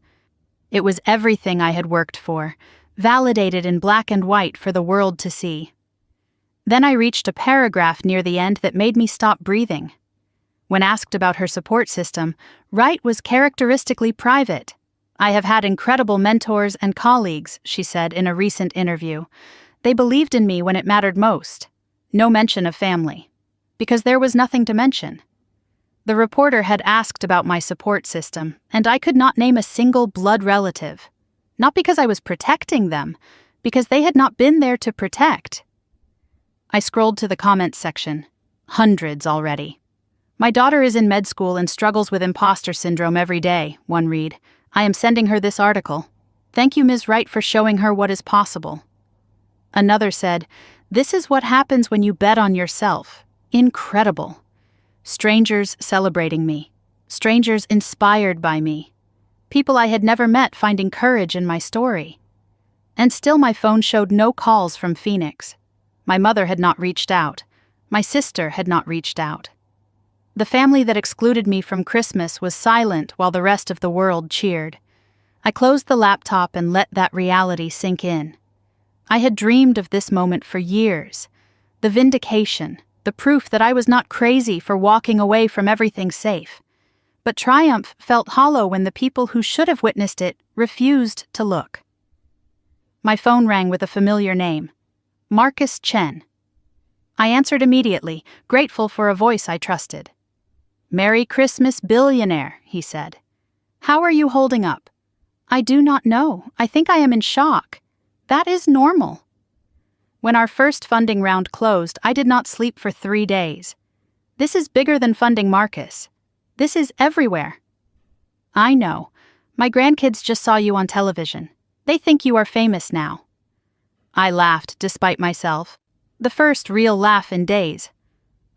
It was everything I had worked for, validated in black and white for the world to see. Then I reached a paragraph near the end that made me stop breathing. When asked about her support system, Wright was characteristically private. I have had incredible mentors and colleagues, she said in a recent interview. They believed in me when it mattered most. No mention of family. Because there was nothing to mention. The reporter had asked about my support system, and I could not name a single blood relative. Not because I was protecting them, because they had not been there to protect. I scrolled to the comments section. Hundreds already. My daughter is in med school and struggles with imposter syndrome every day, one read. I am sending her this article. Thank you, Ms. Wright, for showing her what is possible. Another said, this is what happens when you bet on yourself. Incredible. Strangers celebrating me. Strangers inspired by me. People I had never met finding courage in my story. And still my phone showed no calls from Phoenix. My mother had not reached out. My sister had not reached out. The family that excluded me from Christmas was silent while the rest of the world cheered. I closed the laptop and let that reality sink in. I had dreamed of this moment for years. The vindication, the proof that I was not crazy for walking away from everything safe. But triumph felt hollow when the people who should have witnessed it refused to look. My phone rang with a familiar name, Marcus Chen. I answered immediately, grateful for a voice I trusted. "Merry Christmas, billionaire," he said. "How are you holding up?" "I do not know. I think I am in shock. That is normal." When our first funding round closed, I did not sleep for 3 days. This is bigger than funding Marcus. This is everywhere. "I know. My grandkids just saw you on television. They think you are famous now." I laughed despite myself. The first real laugh in days.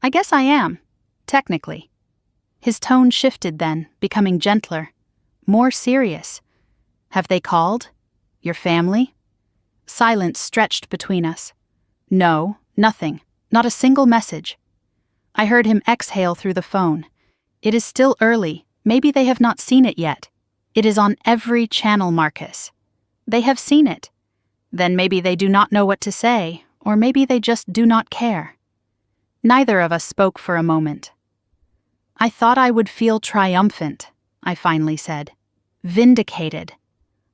"I guess I am, technically." His tone shifted then, becoming gentler, more serious. "Have they called? Your family?" Silence stretched between us. "No, nothing. Not a single message." I heard him exhale through the phone. "It is still early. Maybe they have not seen it yet. It is on every channel, Marcus." "They have seen it. Then maybe they do not know what to say, or maybe they just do not care." Neither of us spoke for a moment. "I thought I would feel triumphant," I finally said. "Vindicated.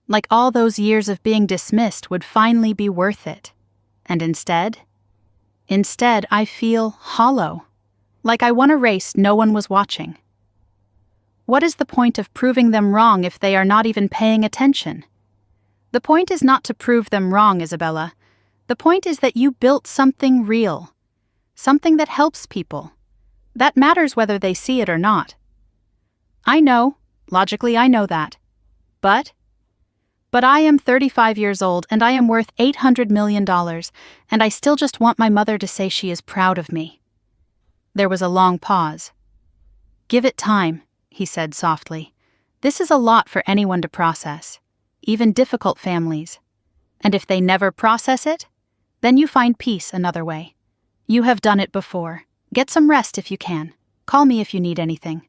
Like all those years of being dismissed would finally be worth it. And instead I feel hollow. Like I won a race no one was watching. What is the point of proving them wrong if they are not even paying attention? The point is not to prove them wrong, Isabella. The point is that you built something real. Something that helps people. That matters whether they see it or not." "I know. Logically, I know that. But I am 35 years old and I am worth $800 million, and I still just want my mother to say she is proud of me." There was a long pause. "Give it time," he said softly. "This is a lot for anyone to process, even difficult families. And if they never process it, then you find peace another way. You have done it before. Get some rest if you can. Call me if you need anything.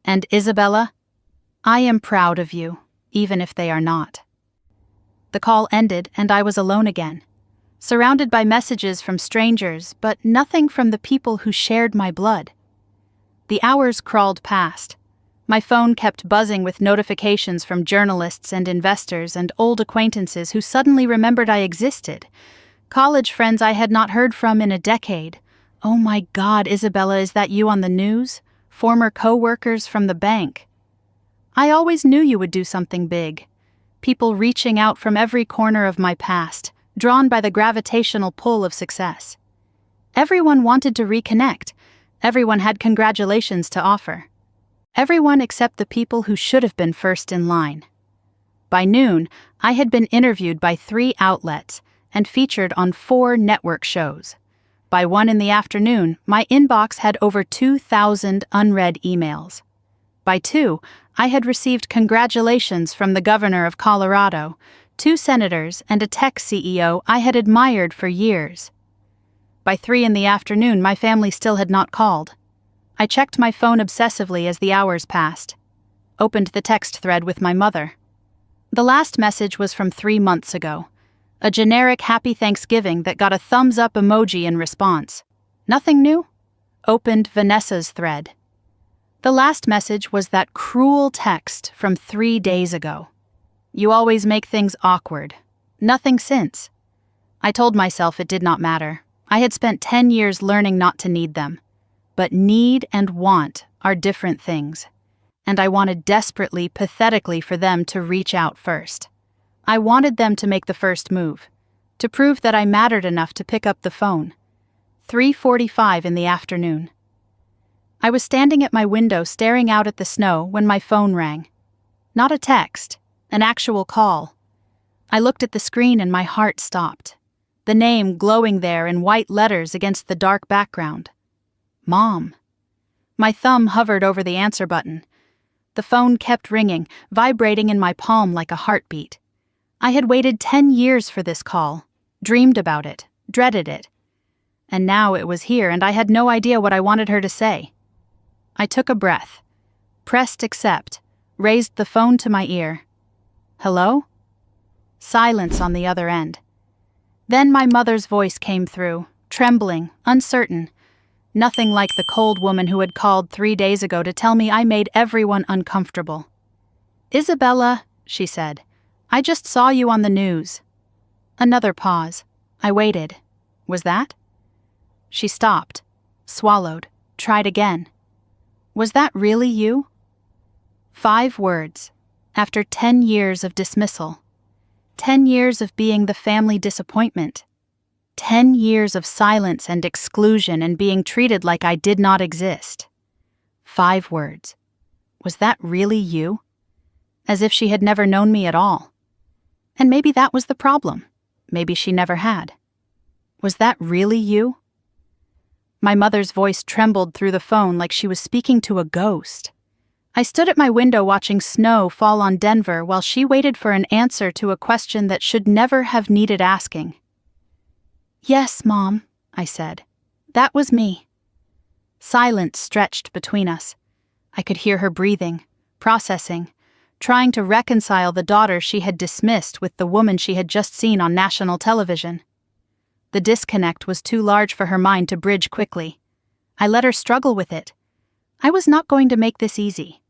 And Isabella, I am proud of you, even if they are not." The call ended and I was alone again, surrounded by messages from strangers, but nothing from the people who shared my blood. The hours crawled past. My phone kept buzzing with notifications from journalists and investors and old acquaintances who suddenly remembered I existed. College friends I had not heard from in a decade. "Oh my God, Isabella, is that you on the news?" Former co-workers from the bank. "I always knew you would do something big." People reaching out from every corner of my past, drawn by the gravitational pull of success. Everyone wanted to reconnect. Everyone had congratulations to offer. Everyone except the people who should have been first in line. By noon, I had been interviewed by 3 outlets and featured on 4 network shows. By 1 in the afternoon, my inbox had over 2,000 unread emails. By 2, I had received congratulations from the governor of Colorado, 2 senators, and a tech CEO I had admired for years. By 3 in the afternoon, my family still had not called. I checked my phone obsessively as the hours passed. Opened the text thread with my mother. The last message was from 3 months ago. A generic Happy Thanksgiving that got a thumbs-up emoji in response. Nothing new? Opened Vanessa's thread. The last message was that cruel text from 3 days ago. "You always make things awkward. Nothing since." I told myself it did not matter. I had spent 10 years learning not to need them. But need and want are different things. And I wanted desperately, pathetically for them to reach out first. I wanted them to make the first move, to prove that I mattered enough to pick up the phone. 3:45 in the afternoon. I was standing at my window staring out at the snow when my phone rang. Not a text, an actual call. I looked at the screen and my heart stopped. The name glowing there in white letters against the dark background. Mom. My thumb hovered over the answer button. The phone kept ringing, vibrating in my palm like a heartbeat. I had waited 10 years for this call, dreamed about it, dreaded it. And now it was here and I had no idea what I wanted her to say. I took a breath, pressed accept, raised the phone to my ear. Hello? Silence on the other end. Then my mother's voice came through, trembling, uncertain. Nothing like the cold woman who had called 3 days ago to tell me I made everyone uncomfortable. Isabella, she said, I just saw you on the news. Another pause. I waited. Was that? She stopped, swallowed, tried again. Was that really you? 5 words, after 10 years of dismissal. 10 years of being the family disappointment. 10 years of silence and exclusion and being treated like I did not exist. 5 words. Was that really you? As if she had never known me at all. And maybe that was the problem. Maybe she never had. Was that really you? My mother's voice trembled through the phone like she was speaking to a ghost. I stood at my window watching snow fall on Denver while she waited for an answer to a question that should never have needed asking. Yes, Mom, I said. That was me. Silence stretched between us. I could hear her breathing, processing, trying to reconcile the daughter she had dismissed with the woman she had just seen on national television. The disconnect was too large for her mind to bridge quickly. I let her struggle with it. I was not going to make this easy.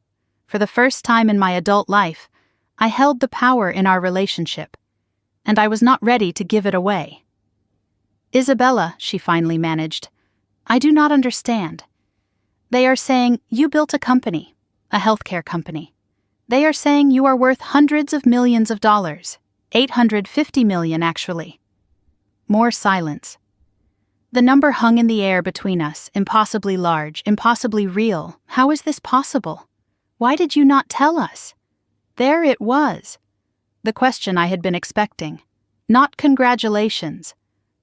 For the first time in my adult life, I held the power in our relationship, and I was not ready to give it away. Isabella, she finally managed, I do not understand. They are saying you built a company, a healthcare company. They are saying you are worth hundreds of millions of dollars, $850 million actually. More silence. The number hung in the air between us, impossibly large, impossibly real. How is this possible? Why did you not tell us? There it was. The question I had been expecting. Not congratulations.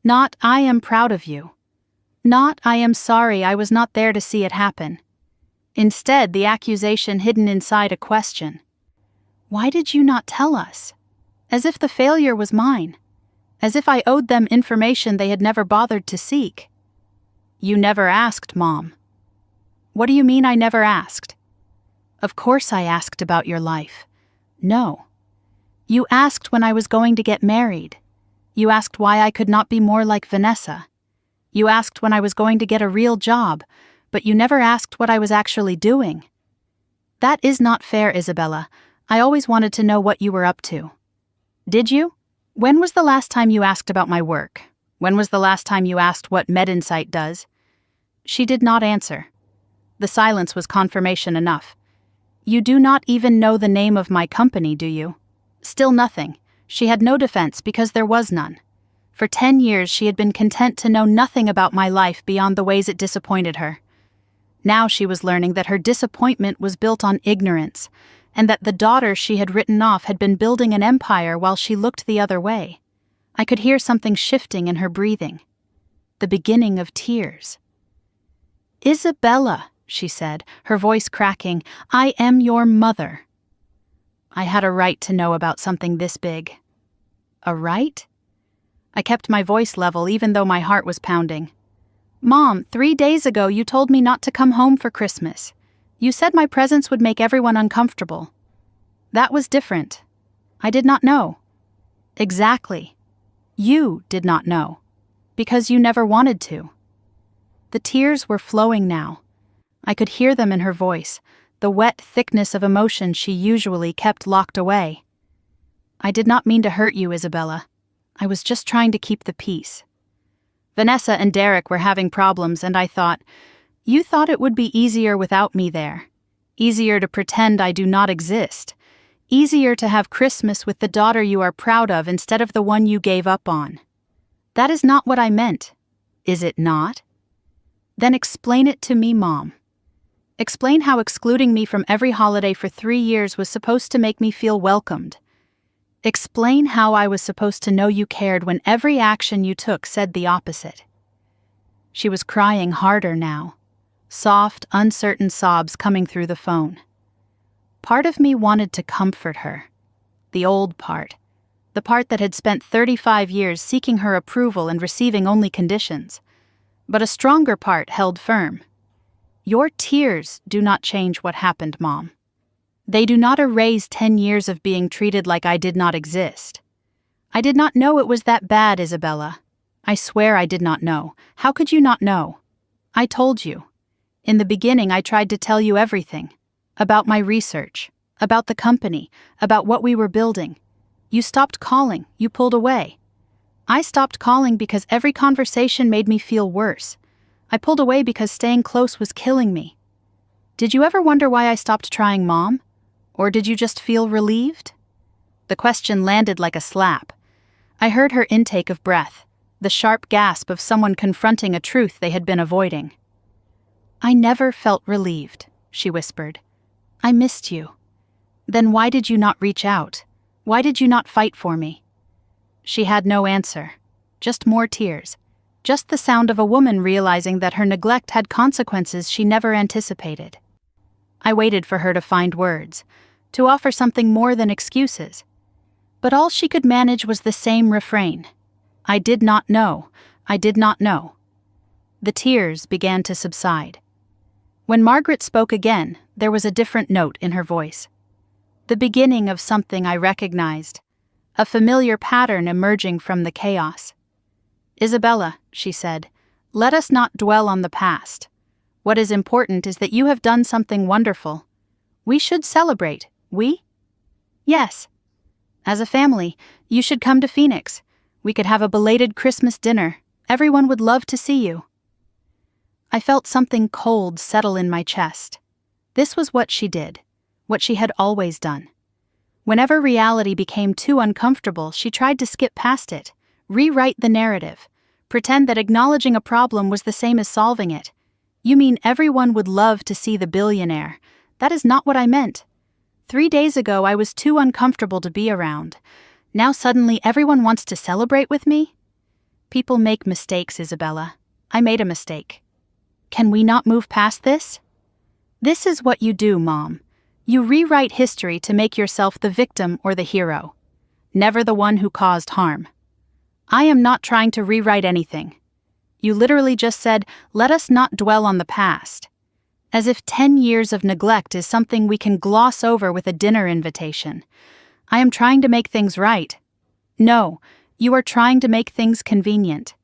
Not I am proud of you. Not I am sorry I was not there to see it happen. Instead, the accusation hidden inside a question. Why did you not tell us? As if the failure was mine. As if I owed them information they had never bothered to seek. You never asked, Mom. What do you mean I never asked? Of course I asked about your life. No. You asked when I was going to get married. You asked why I could not be more like Vanessa. You asked when I was going to get a real job, but you never asked what I was actually doing. That is not fair, Isabella. I always wanted to know what you were up to. Did you? When was the last time you asked about my work? When was the last time you asked what MedInsight does? She did not answer. The silence was confirmation enough. You do not even know the name of my company, do you? Still nothing. She had no defense because there was none. For 10 years she had been content to know nothing about my life beyond the ways it disappointed her. Now she was learning that her disappointment was built on ignorance, and that the daughter she had written off had been building an empire while she looked the other way. I could hear something shifting in her breathing. The beginning of tears. Isabella, she said, her voice cracking, I am your mother. I had a right to know about something this big. A right? I kept my voice level even though my heart was pounding. Mom, 3 days ago you told me not to come home for Christmas. You said my presence would make everyone uncomfortable. That was different. I did not know. Exactly. You did not know. Because you never wanted to. The tears were flowing now. I could hear them in her voice, the wet thickness of emotion she usually kept locked away. I did not mean to hurt you, Isabella. I was just trying to keep the peace. Vanessa and Derek were having problems, and I thought, you thought it would be easier without me there. Easier to pretend I do not exist. Easier to have Christmas with the daughter you are proud of instead of the one you gave up on. That is not what I meant. Is it not? Then explain it to me, Mom. Explain how excluding me from every holiday for 3 years was supposed to make me feel welcomed. Explain how I was supposed to know you cared when every action you took said the opposite. She was crying harder now, soft, uncertain sobs coming through the phone. Part of me wanted to comfort her. The old part. The part that had spent 35 years seeking her approval and receiving only conditions. but a stronger part held firm. Your tears do not change what happened, Mom. They do not erase 10 years of being treated like I did not exist. I did not know it was that bad, Isabella. I swear I did not know. How could you not know? I told you. In the beginning, I tried to tell you everything. About my research, about the company, about what we were building. You stopped calling, you pulled away. I stopped calling because every conversation made me feel worse. I pulled away because staying close was killing me. Did you ever wonder why I stopped trying, Mom? Or did you just feel relieved? The question landed like a slap. I heard her intake of breath, the sharp gasp of someone confronting a truth they had been avoiding. I never felt relieved, she whispered. I missed you. Then why did you not reach out? Why did you not fight for me? She had no answer. Just more tears. Just the sound of a woman realizing that her neglect had consequences she never anticipated. I waited for her to find words, to offer something more than excuses. But all she could manage was the same refrain. I did not know. I did not know. The tears began to subside. When Margaret spoke again, there was a different note in her voice. The beginning of something I recognized, a familiar pattern emerging from the chaos. Isabella, she said, let us not dwell on the past. What is important is that you have done something wonderful. We should celebrate. We? Yes. As a family, you should come to Phoenix. We could have a belated Christmas dinner. Everyone would love to see you. I felt something cold settle in my chest. This was what she did, what she had always done. Whenever reality became too uncomfortable, she tried to skip past it, rewrite the narrative, pretend that acknowledging a problem was the same as solving it. You mean everyone would love to see the billionaire? That is not what I meant. 3 days ago, I was too uncomfortable to be around. Now suddenly everyone wants to celebrate with me? People make mistakes, Isabella. I made a mistake. Can we not move past this? This is what you do, Mom. You rewrite history to make yourself the victim or the hero, never the one who caused harm. I am not trying to rewrite anything. You literally just said, let us not dwell on the past. As if 10 years of neglect is something we can gloss over with a dinner invitation. I am trying to make things right. No, you are trying to make things convenient.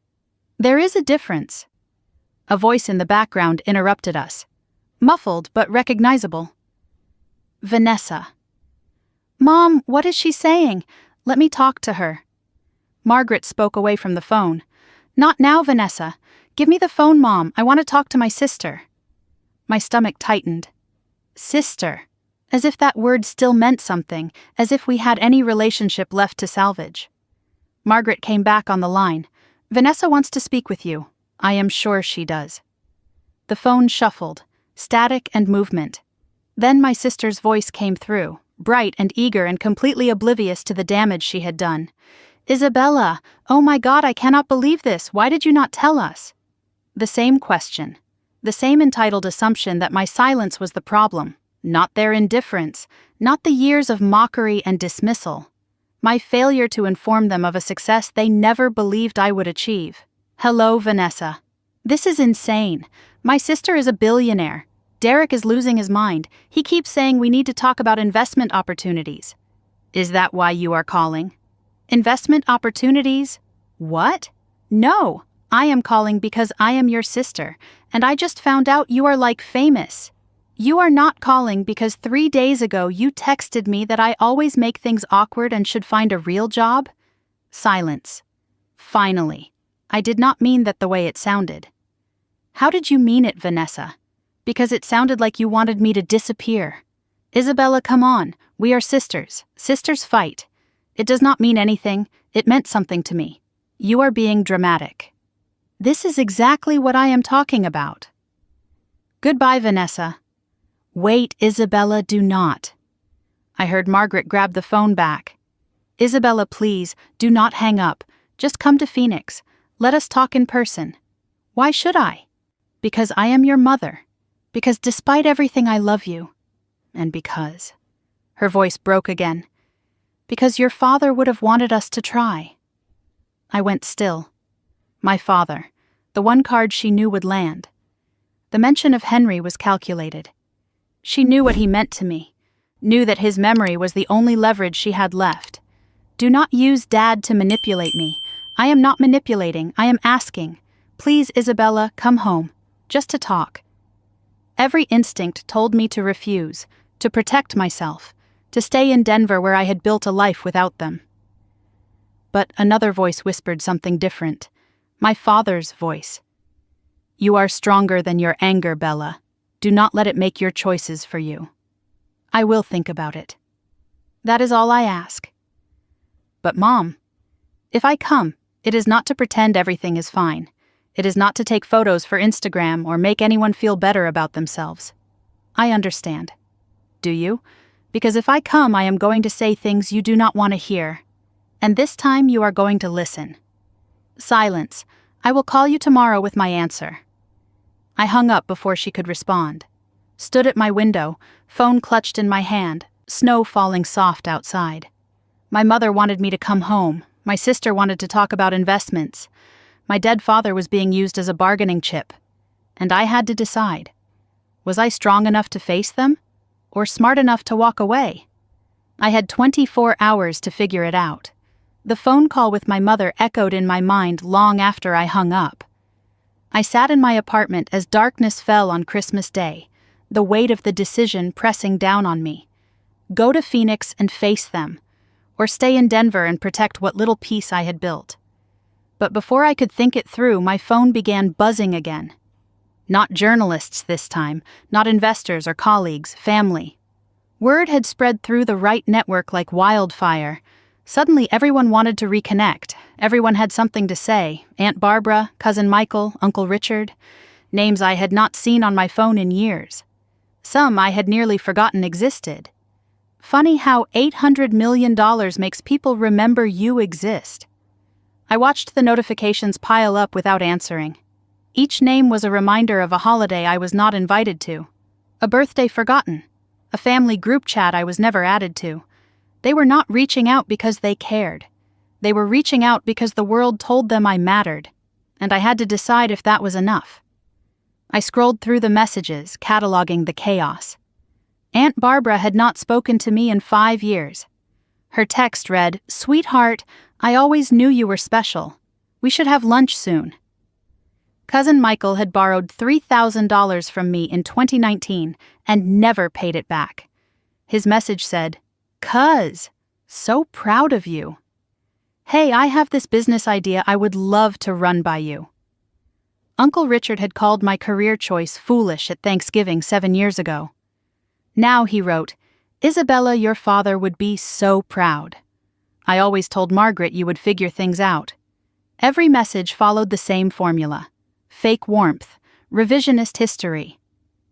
There is a difference. A voice in the background interrupted us. Muffled but recognizable. Vanessa. Mom, what is she saying? Let me talk to her. Margaret spoke away from the phone. Not now, Vanessa. Give me the phone, Mom. I want to talk to my sister. My stomach tightened. Sister. As if that word still meant something, as if we had any relationship left to salvage. Margaret came back on the line. Vanessa wants to speak with you. I am sure she does. The phone shuffled, static and movement. Then my sister's voice came through, bright and eager and completely oblivious to the damage she had done. Isabella, oh my God, I cannot believe this. Why did you not tell us? The same question. The same entitled assumption that my silence was the problem, not their indifference, not the years of mockery and dismissal. My failure to inform them of a success they never believed I would achieve. Hello, Vanessa. This is insane. My sister is a billionaire. Derek is losing his mind. He keeps saying we need to talk about investment opportunities. Is that why you are calling? Investment opportunities? What? No, I am calling because I am your sister, and I just found out you are like famous. You are not calling because 3 days ago you texted me that I always make things awkward and should find a real job? Silence. Finally. I did not mean that the way it sounded. How did you mean it, Vanessa? Because it sounded like you wanted me to disappear. Isabella, come on. We are sisters. Sisters fight. It does not mean anything. It meant something to me. You are being dramatic. This is exactly what I am talking about. Goodbye, Vanessa. Wait, Isabella, do not. I heard Margaret grab the phone back. Isabella, please, do not hang up. Just come to Phoenix. Let us talk in person. Why should I? Because I am your mother. Because despite everything I love you. And because... Her voice broke again. Because your father would have wanted us to try. I went still. My father. the one card she knew would land. The mention of Henry was calculated. She knew what he meant to me, knew that his memory was the only leverage she had left. Do not use Dad to manipulate me. I am not manipulating, I am asking. Please, Isabella, come home. Just to talk. Every instinct told me to refuse, to protect myself, to stay in Denver where I had built a life without them. But another voice whispered something different. My father's voice. You are stronger than your anger, Bella. Do not let it make your choices for you. I will think about it. That is all I ask. But Mom, if I come, it is not to pretend everything is fine. It is not to take photos for Instagram or make anyone feel better about themselves. I understand. Do you? Because if I come, I am going to say things you do not want to hear. And this time you are going to listen. Silence. I will call you tomorrow with my answer. I hung up before she could respond. Stood at my window, phone clutched in my hand, snow falling soft outside. My mother wanted me to come home. My sister wanted to talk about investments. My dead father was being used as a bargaining chip. And I had to decide. Was I strong enough to face them? Or smart enough to walk away? I had 24 hours to figure it out. The phone call with my mother echoed in my mind long after I hung up. I sat in my apartment as darkness fell on Christmas Day, the weight of the decision pressing down on me. Go to Phoenix and face them, or stay in Denver and protect what little peace I had built. But before I could think it through, my phone began buzzing again. Not journalists this time, not investors or colleagues, family. Word had spread through the right network like wildfire. Suddenly everyone wanted to reconnect. Everyone had something to say. Aunt Barbara, Cousin Michael, Uncle Richard. Names I had not seen on my phone in years. Some I had nearly forgotten existed. Funny how $800 million makes people remember you exist. I watched the notifications pile up without answering. Each name was a reminder of a holiday I was not invited to. A birthday forgotten. A family group chat I was never added to. They were not reaching out because they cared. They were reaching out because the world told them I mattered, and I had to decide if that was enough. I scrolled through the messages, cataloging the chaos. Aunt Barbara had not spoken to me in 5 years. Her text read, "Sweetheart, I always knew you were special. We should have lunch soon." Cousin Michael had borrowed $3,000 from me in 2019 and never paid it back. His message said, "Cuz, so proud of you. Hey, I have this business idea I would love to run by you." Uncle Richard had called my career choice foolish at Thanksgiving 7 years ago. Now he wrote, "Isabella, your father would be so proud. I always told Margaret you would figure things out." Every message followed the same formula. Fake warmth, revisionist history.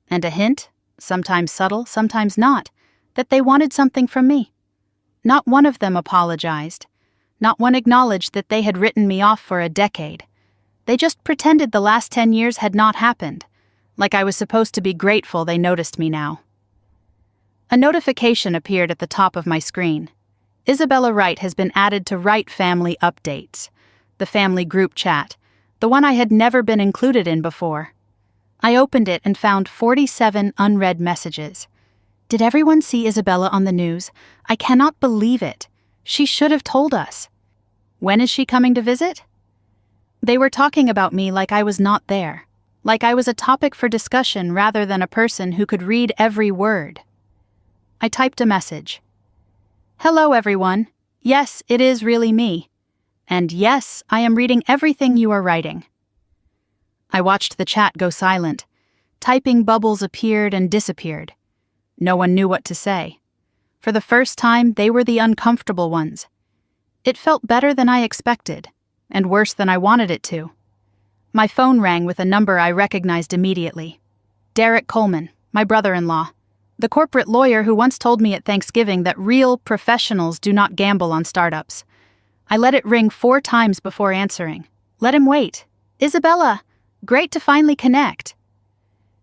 And a hint, sometimes subtle, sometimes not, that they wanted something from me. Not one of them apologized. Not one acknowledged that they had written me off for a decade. They just pretended the last 10 years had not happened, like I was supposed to be grateful they noticed me now. A notification appeared at the top of my screen. Isabella Wright has been added to Wright Family Updates, the family group chat, the one I had never been included in before. I opened it and found 47 unread messages. Did everyone see Isabella on the news? I cannot believe it. She should have told us. When is she coming to visit? They were talking about me like I was not there, like I was a topic for discussion rather than a person who could read every word. I typed a message. "Hello, everyone. Yes, it is really me. And yes, I am reading everything you are writing." I watched the chat go silent. Typing bubbles appeared and disappeared. No one knew what to say. For the first time, they were the uncomfortable ones. It felt better than I expected, and worse than I wanted it to. My phone rang with a number I recognized immediately. Derek Coleman, my brother-in-law, the corporate lawyer who once told me at Thanksgiving that real professionals do not gamble on startups. I let it ring 4 times before answering. Let him wait. "Isabella, great to finally connect."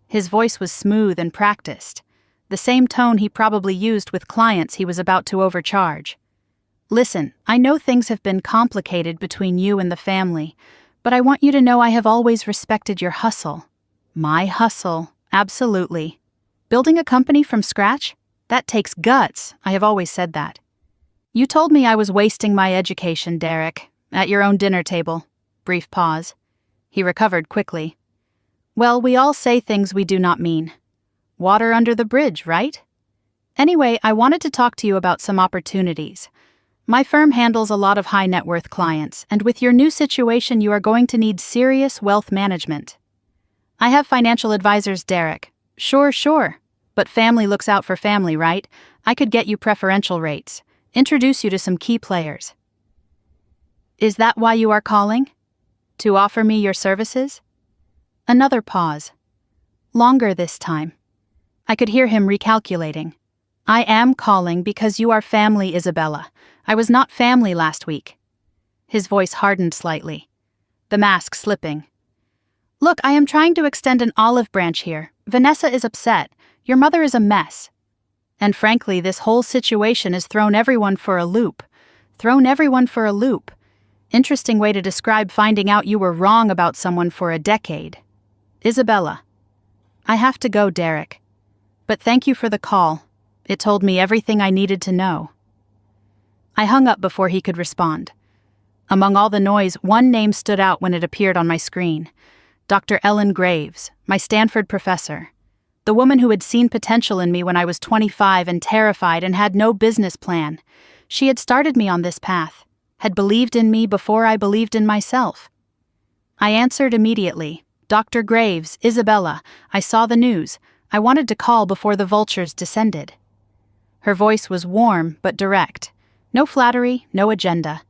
His voice was smooth and practiced, the same tone he probably used with clients he was about to overcharge. "Listen, I know things have been complicated between you and the family, But I want you to know I have always respected your hustle. My hustle, absolutely. Building a company from scratch? That takes guts, I have always said that. You told me I was wasting my education, Derek, at your own dinner table. Brief pause. He recovered quickly. Well, we all say things we do not mean. Water under the bridge, right? Anyway, I wanted to talk to you about some opportunities. My firm handles a lot of high net worth clients, and with your new situation, you are going to need serious wealth management. I have financial advisors, Derek. Sure. But family looks out for family, right? I could get you preferential rates. Introduce you to some key players. Is that why you are calling? To offer me your services? Another pause. Longer this time. I could hear him recalculating. I am calling because you are family, Isabella. I was not family last week. His voice hardened slightly, the mask slipping. Look, I am trying to extend an olive branch here. Vanessa is upset. Your mother is a mess. And frankly, this whole situation has thrown everyone for a loop. Interesting way to describe finding out you were wrong about someone for a decade. Isabella. I have to go, Derek. But thank you for the call. It told me everything I needed to know. I hung up before he could respond. Among all the noise, one name stood out when it appeared on my screen. Dr. Ellen Graves, my Stanford professor. The woman who had seen potential in me when I was 25 and terrified and had no business plan. She had started me on this path, had believed in me before I believed in myself. I answered immediately. Dr. Graves, Isabella, I saw the news. I wanted to call before the vultures descended. Her voice was warm but direct. No flattery, no agenda.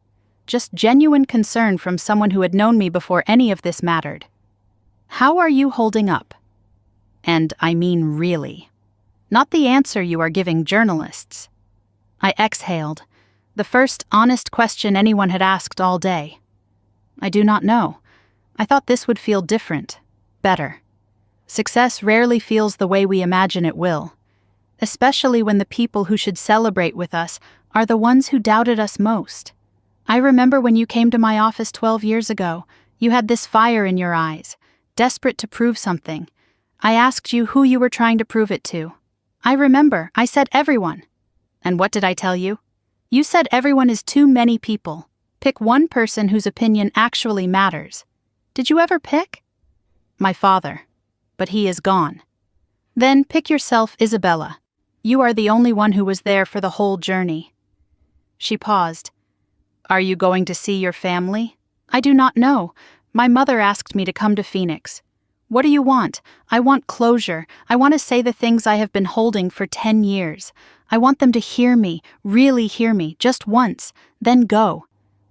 Just genuine concern from someone who had known me before any of this mattered. How are you holding up? And I mean really. Not the answer you are giving journalists. I exhaled. The first honest question anyone had asked all day. I do not know. I thought this would feel different, better. Success rarely feels the way we imagine it will, especially when the people who should celebrate with us are the ones who doubted us most. I remember when you came to my office 12 years ago, you had this fire in your eyes, desperate to prove something. I asked you who you were trying to prove it to. I remember, I said everyone. And what did I tell you? You said everyone is too many people. Pick one person whose opinion actually matters. Did you ever pick? My father. But he is gone. Then pick yourself, Isabella. You are the only one who was there for the whole journey. She paused. Are you going to see your family? I do not know. My mother asked me to come to Phoenix. What do you want? I want closure. I want to say the things I have been holding for 10 years. I want them to hear me, really hear me, just once, then go.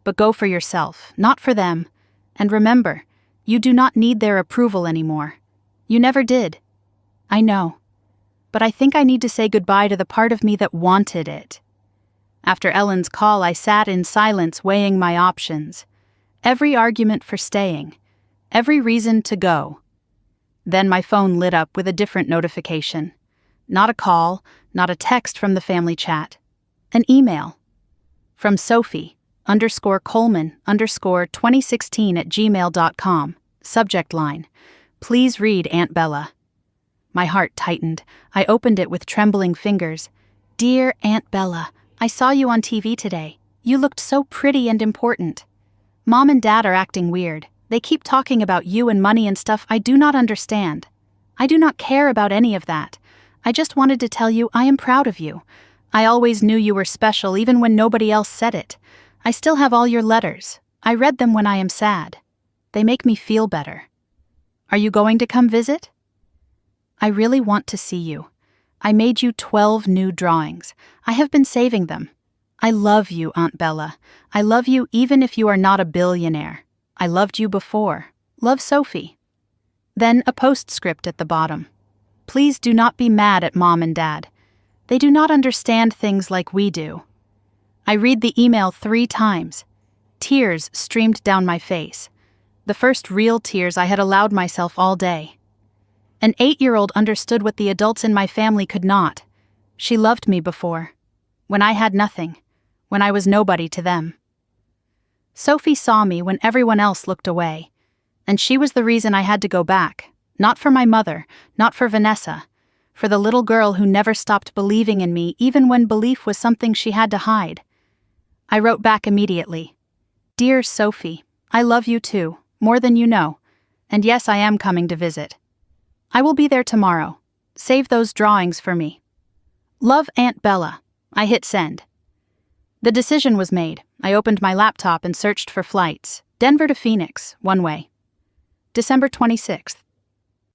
But go for yourself, not for them. And remember, you do not need their approval anymore. You never did. I know. But I think I need to say goodbye to the part of me that wanted it. After Ellen's call, I sat in silence weighing my options. Every argument for staying. Every reason to go. Then my phone lit up with a different notification. Not a call, not a text from the family chat. An email. From Sophie_Coleman_2016@gmail.com. Subject line. Please read, Aunt Bella. My heart tightened. I opened it with trembling fingers. Dear Aunt Bella, I saw you on TV today. You looked so pretty and important. Mom and Dad are acting weird. They keep talking about you and money and stuff I do not understand. I do not care about any of that. I just wanted to tell you I am proud of you. I always knew you were special even when nobody else said it. I still have all your letters. I read them when I am sad. They make me feel better. Are you going to come visit? I really want to see you. I made you 12 new drawings. I have been saving them. I love you, Aunt Bella. I love you even if you are not a billionaire. I loved you before. Love, Sophie. Then a postscript at the bottom. Please do not be mad at Mom and Dad. They do not understand things like we do. I read the email 3 times. Tears streamed down my face. The first real tears I had allowed myself all day. An 8-year-old understood what the adults in my family could not. She loved me before. When I had nothing. When I was nobody to them. Sophie saw me when everyone else looked away. And she was the reason I had to go back. Not for my mother, not for Vanessa. For the little girl who never stopped believing in me even when belief was something she had to hide. I wrote back immediately. Dear Sophie, I love you too, more than you know. And yes, I am coming to visit. I will be there tomorrow. Save those drawings for me. Love, Aunt Bella. I hit send. The decision was made. I opened my laptop and searched for flights. Denver to Phoenix, one way. December 26th.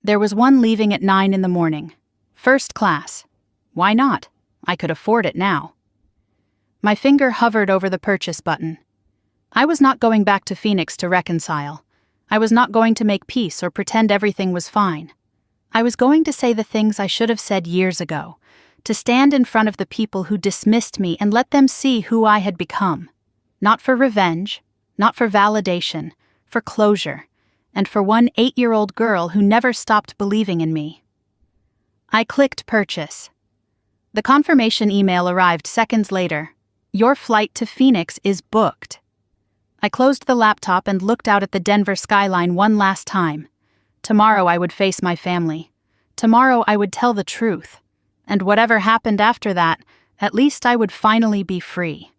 There was one leaving at 9 in the morning. First class. Why not? I could afford it now. My finger hovered over the purchase button. I was not going back to Phoenix to reconcile. I was not going to make peace or pretend everything was fine. I was going to say the things I should have said years ago, to stand in front of the people who dismissed me and let them see who I had become. Not for revenge, not for validation, for closure, and for one 8-year-old girl who never stopped believing in me. I clicked purchase. The confirmation email arrived seconds later. Your flight to Phoenix is booked. I closed the laptop and looked out at the Denver skyline one last time. Tomorrow I would face my family. Tomorrow I would tell the truth. And whatever happened after that, at least I would finally be free.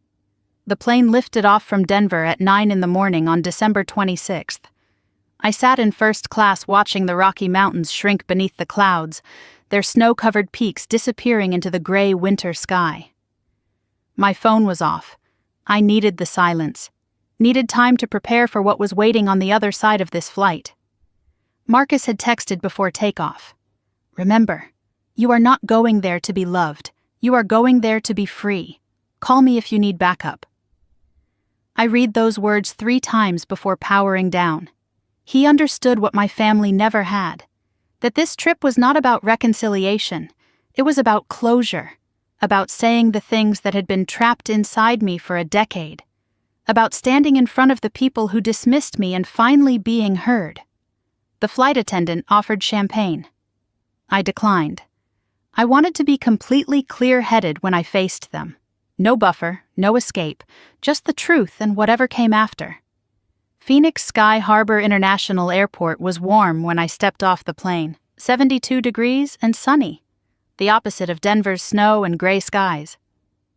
The plane lifted off from Denver at 9 in the morning on December 26th. I sat in first class watching the Rocky Mountains shrink beneath the clouds, their snow-covered peaks disappearing into the gray winter sky. My phone was off. I needed the silence. Needed time to prepare for what was waiting on the other side of this flight. Marcus had texted before takeoff. Remember, you are not going there to be loved. You are going there to be free. Call me if you need backup. I read those words 3 times before powering down. He understood what my family never had. That this trip was not about reconciliation. It was about closure. About saying the things that had been trapped inside me for a decade. About standing in front of the people who dismissed me and finally being heard. The flight attendant offered champagne. I declined. I wanted to be completely clear-headed when I faced them. No buffer, no escape, just the truth and whatever came after. Phoenix Sky Harbor International Airport was warm when I stepped off the plane, 72 degrees and sunny, the opposite of Denver's snow and gray skies.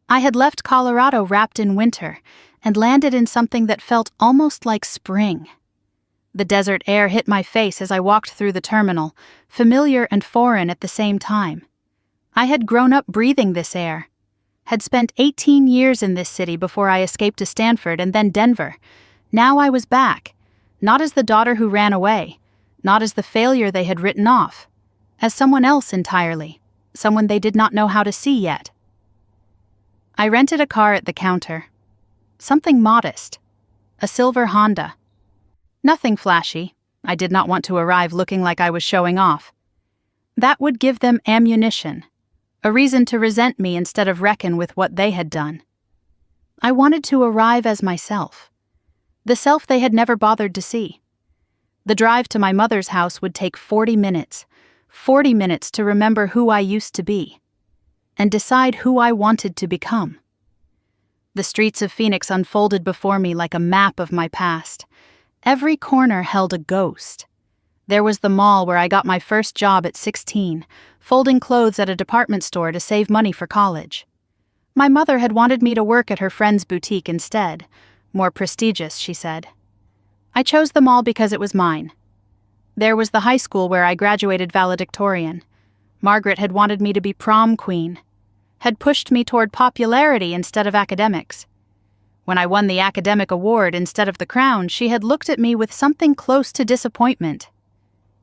I had left Colorado wrapped in winter and landed in something that felt almost like spring. The desert air hit my face as I walked through the terminal, familiar and foreign at the same time. I had grown up breathing this air, had spent 18 years in this city before I escaped to Stanford and then Denver. Now I was back, not as the daughter who ran away, not as the failure they had written off, as someone else entirely, someone they did not know how to see yet. I rented a car at the counter. Something modest. A silver Honda. Nothing flashy. I did not want to arrive looking like I was showing off. That would give them ammunition, a reason to resent me instead of reckon with what they had done. I wanted to arrive as myself, the self they had never bothered to see. The drive to my mother's house would take 40 minutes to remember who I used to be, and decide who I wanted to become. The streets of Phoenix unfolded before me like a map of my past. Every corner held a ghost. There was the mall where I got my first job at 16, folding clothes at a department store to save money for college. My mother had wanted me to work at her friend's boutique instead. More prestigious, she said. I chose the mall because it was mine. There was the high school where I graduated valedictorian. Margaret had wanted me to be prom queen, had pushed me toward popularity instead of academics. When I won the academic award instead of the crown, she had looked at me with something close to disappointment,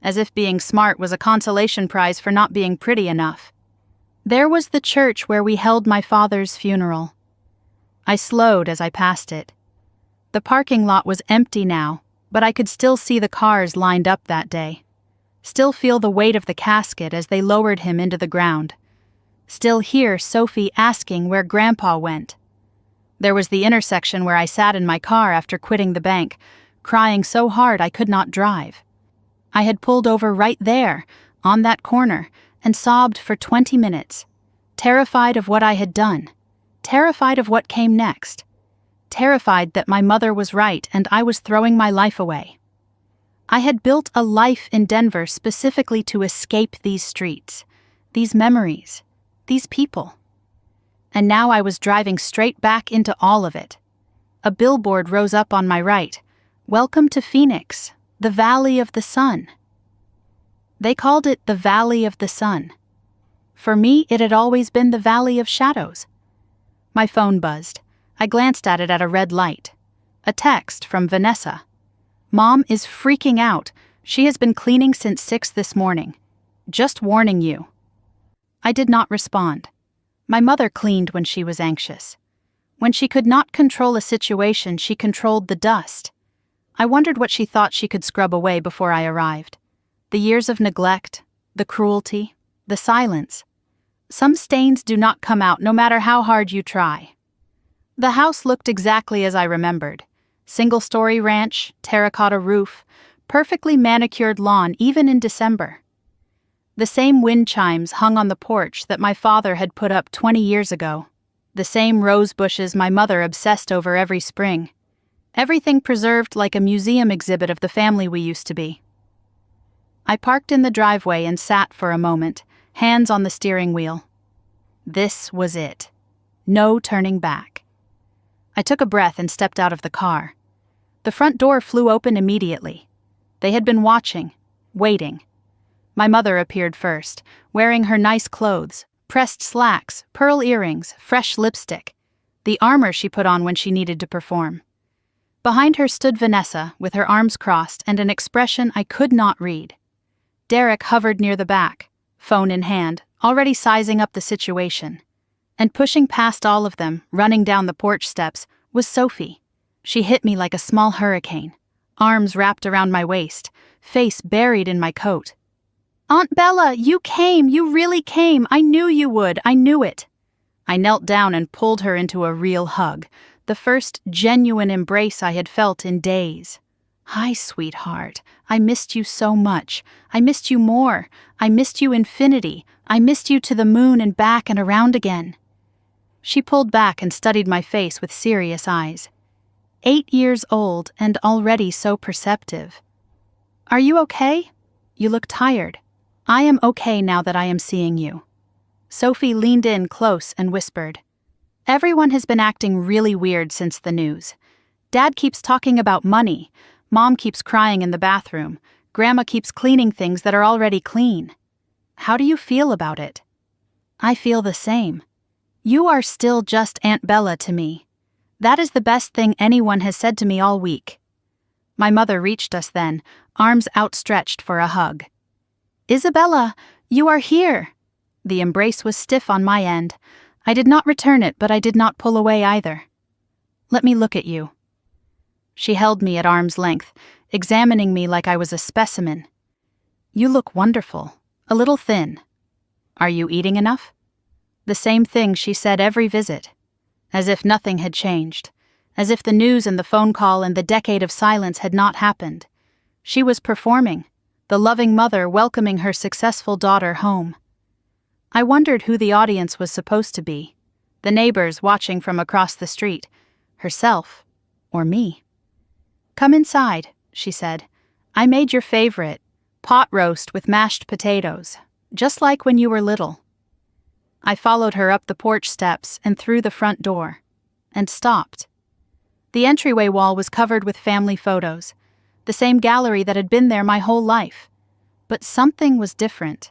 as if being smart was a consolation prize for not being pretty enough. There was the church where we held my father's funeral. I slowed as I passed it. The parking lot was empty now, but I could still see the cars lined up that day. Still feel the weight of the casket as they lowered him into the ground. Still hear Sophie asking where Grandpa went. There was the intersection where I sat in my car after quitting the bank, crying so hard I could not drive. I had pulled over right there, on that corner, and sobbed for 20 minutes, terrified of what I had done, terrified of what came next, terrified that my mother was right and I was throwing my life away. I had built a life in Denver specifically to escape these streets, these memories, these people. And now I was driving straight back into all of it. A billboard rose up on my right. "Welcome to Phoenix, the Valley of the Sun." They called it the Valley of the Sun. For me, it had always been the Valley of Shadows. My phone buzzed. I glanced at it at a red light. A text from Vanessa. "Mom is freaking out. She has been cleaning since 6 this morning. Just warning you." I did not respond. My mother cleaned when she was anxious. When she could not control a situation, she controlled the dust. I wondered what she thought she could scrub away before I arrived. The years of neglect, the cruelty, the silence. Some stains do not come out no matter how hard you try. The house looked exactly as I remembered. Single-story ranch, terracotta roof, perfectly manicured lawn even in December. The same wind chimes hung on the porch that my father had put up 20 years ago. The same rose bushes my mother obsessed over every spring. Everything preserved like a museum exhibit of the family we used to be. I parked in the driveway and sat for a moment, hands on the steering wheel. This was it. No turning back. I took a breath and stepped out of the car. The front door flew open immediately. They had been watching, waiting. My mother appeared first, wearing her nice clothes, pressed slacks, pearl earrings, fresh lipstick, the armor she put on when she needed to perform. Behind her stood Vanessa, with her arms crossed and an expression I could not read. Derek hovered near the back, phone in hand, already sizing up the situation. And pushing past all of them, running down the porch steps, was Sophie. She hit me like a small hurricane, arms wrapped around my waist, face buried in my coat. "Aunt Bella, you came, you really came. I knew you would, I knew it." I knelt down and pulled her into a real hug, the first genuine embrace I had felt in days. "Hi, sweetheart. I missed you so much. I missed you more. I missed you infinity. I missed you to the moon and back and around again." She pulled back and studied my face with serious eyes. 8 years old and already so perceptive. "Are you okay? You look tired." "I am okay now that I am seeing you." Sophie leaned in close and whispered, "Everyone has been acting really weird since the news. Dad keeps talking about money. Mom keeps crying in the bathroom. Grandma keeps cleaning things that are already clean. How do you feel about it?" "I feel the same. You are still just Aunt Bella to me. That is the best thing anyone has said to me all week." My mother reached us then, arms outstretched for a hug. "Isabella, you are here." The embrace was stiff on my end. I did not return it, but I did not pull away either. "Let me look at you." She held me at arm's length, examining me like I was a specimen. "You look wonderful, a little thin. Are you eating enough?" The same thing she said every visit. As if nothing had changed. As if the news and the phone call and the decade of silence had not happened. She was performing, the loving mother welcoming her successful daughter home. I wondered who the audience was supposed to be. The neighbors watching from across the street. Herself. Or me. "Come inside," she said. "I made your favorite, pot roast with mashed potatoes, just like when you were little." I followed her up the porch steps and through the front door. And stopped. The entryway wall was covered with family photos. The same gallery that had been there my whole life. But something was different.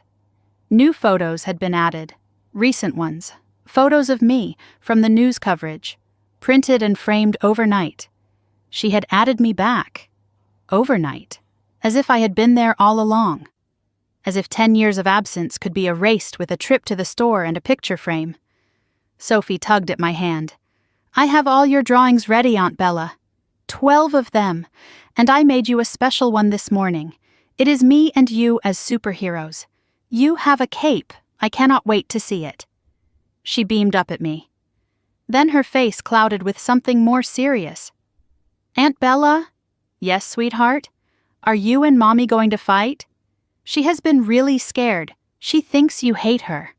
New photos had been added. Recent ones. Photos of me, from the news coverage. Printed and framed overnight. She had added me back. Overnight. As if I had been there all along. As if 10 years of absence could be erased with a trip to the store and a picture frame. Sophie tugged at my hand. "I have all your drawings ready, Aunt Bella. 12 of them. And I made you a special one this morning. It is me and you as superheroes. You have a cape. I cannot wait to see it." She beamed up at me. Then her face clouded with something more serious. "Aunt Bella?" "Yes, sweetheart? Are you and Mommy going to fight? She has been really scared. She thinks you hate her."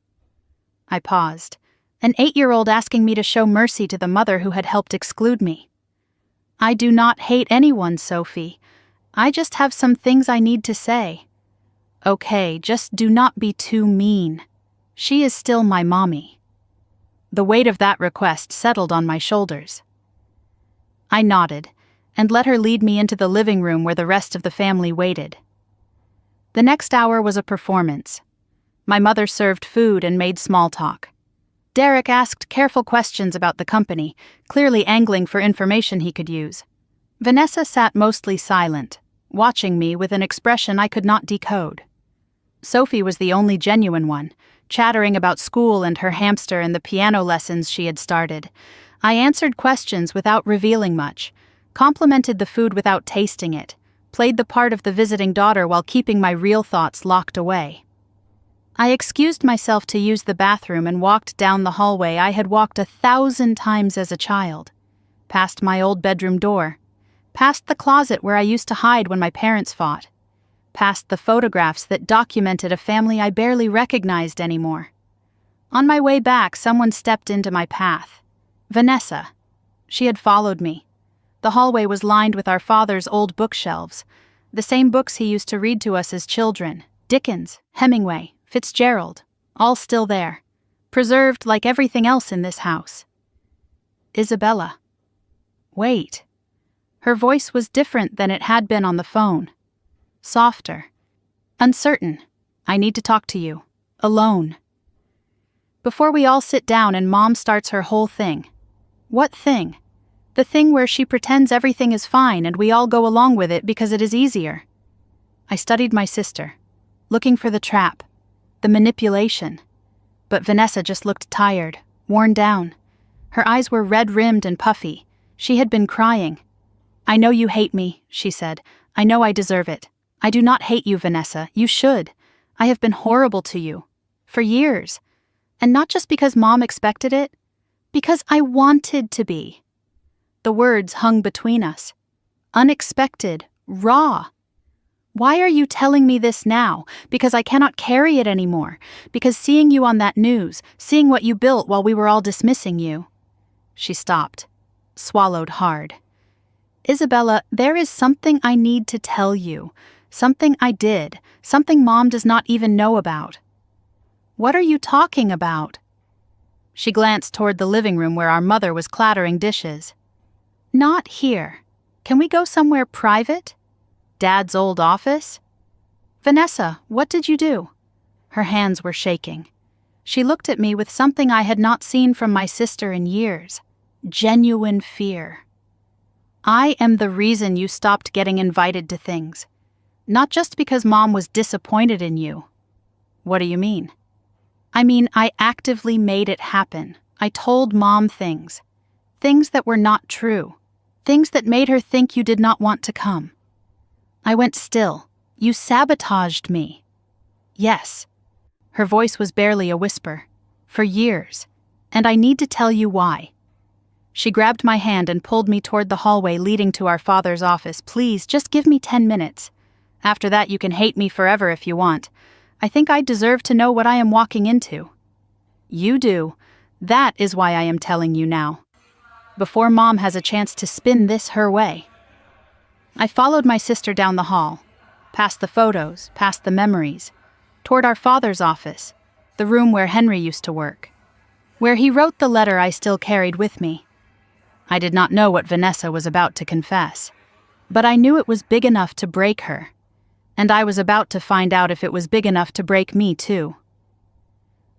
I paused. An 8-year-old asking me to show mercy to the mother who had helped exclude me. "I do not hate anyone, Sophie. I just have some things I need to say. Okay, just do not be too mean. She is still my mommy. The weight of that request settled on my shoulders. I nodded, and let her lead me into the living room where the rest of the family waited. The next hour was a performance. My mother served food and made small talk. Derek asked careful questions about the company, clearly angling for information he could use. Vanessa sat mostly silent, watching me with an expression I could not decode. Sophie was the only genuine one, chattering about school and her hamster and the piano lessons she had started. I answered questions without revealing much, complimented the food without tasting it, played the part of the visiting daughter while keeping my real thoughts locked away. I excused myself to use the bathroom and walked down the hallway I had walked 1,000 times as a child, past my old bedroom door, past the closet where I used to hide when my parents fought, past the photographs that documented a family I barely recognized anymore. On my way back, someone stepped into my path. Vanessa. She had followed me. The hallway was lined with our father's old bookshelves, the same books he used to read to us as children, Dickens, Hemingway, Fitzgerald, all still there, preserved like everything else in this house. Isabella. Wait. Her voice was different than it had been on the phone. Softer. Uncertain. I need to talk to you. Alone. Before we all sit down and Mom starts her whole thing. What thing? The thing where she pretends everything is fine and we all go along with it because it is easier. I studied my sister, looking for the trap, the manipulation. But Vanessa just looked tired, worn down. Her eyes were red-rimmed and puffy. She had been crying. I know you hate me, she said. I know I deserve it. I do not hate you, Vanessa. You should. I have been horrible to you. For years. And not just because Mom expected it. Because I wanted to be. The words hung between us. Unexpected. Raw. Why are you telling me this now? Because I cannot carry it anymore. Because seeing you on that news, seeing what you built while we were all dismissing you. She stopped. Swallowed hard. Isabella, there is something I need to tell you. Something I did. Something Mom does not even know about. What are you talking about? She glanced toward the living room where our mother was clattering dishes. Not here. Can we go somewhere private? Dad's old office? Vanessa, what did you do? Her hands were shaking. She looked at me with something I had not seen from my sister in years. Genuine fear. I am the reason you stopped getting invited to things. Not just because Mom was disappointed in you. What do you mean? I mean, I actively made it happen. I told Mom things. Things that were not true. Things that made her think you did not want to come. I went still. You sabotaged me. Yes. Her voice was barely a whisper. For years. And I need to tell you why. She grabbed my hand and pulled me toward the hallway leading to our father's office. Please, just give me 10 minutes. After that, you can hate me forever if you want. I think I deserve to know what I am walking into. You do. That is why I am telling you now. Before Mom has a chance to spin this her way. I followed my sister down the hall, past the photos, past the memories, toward our father's office, the room where Henry used to work, where he wrote the letter I still carried with me. I did not know what Vanessa was about to confess, but I knew it was big enough to break her, and I was about to find out if it was big enough to break me too.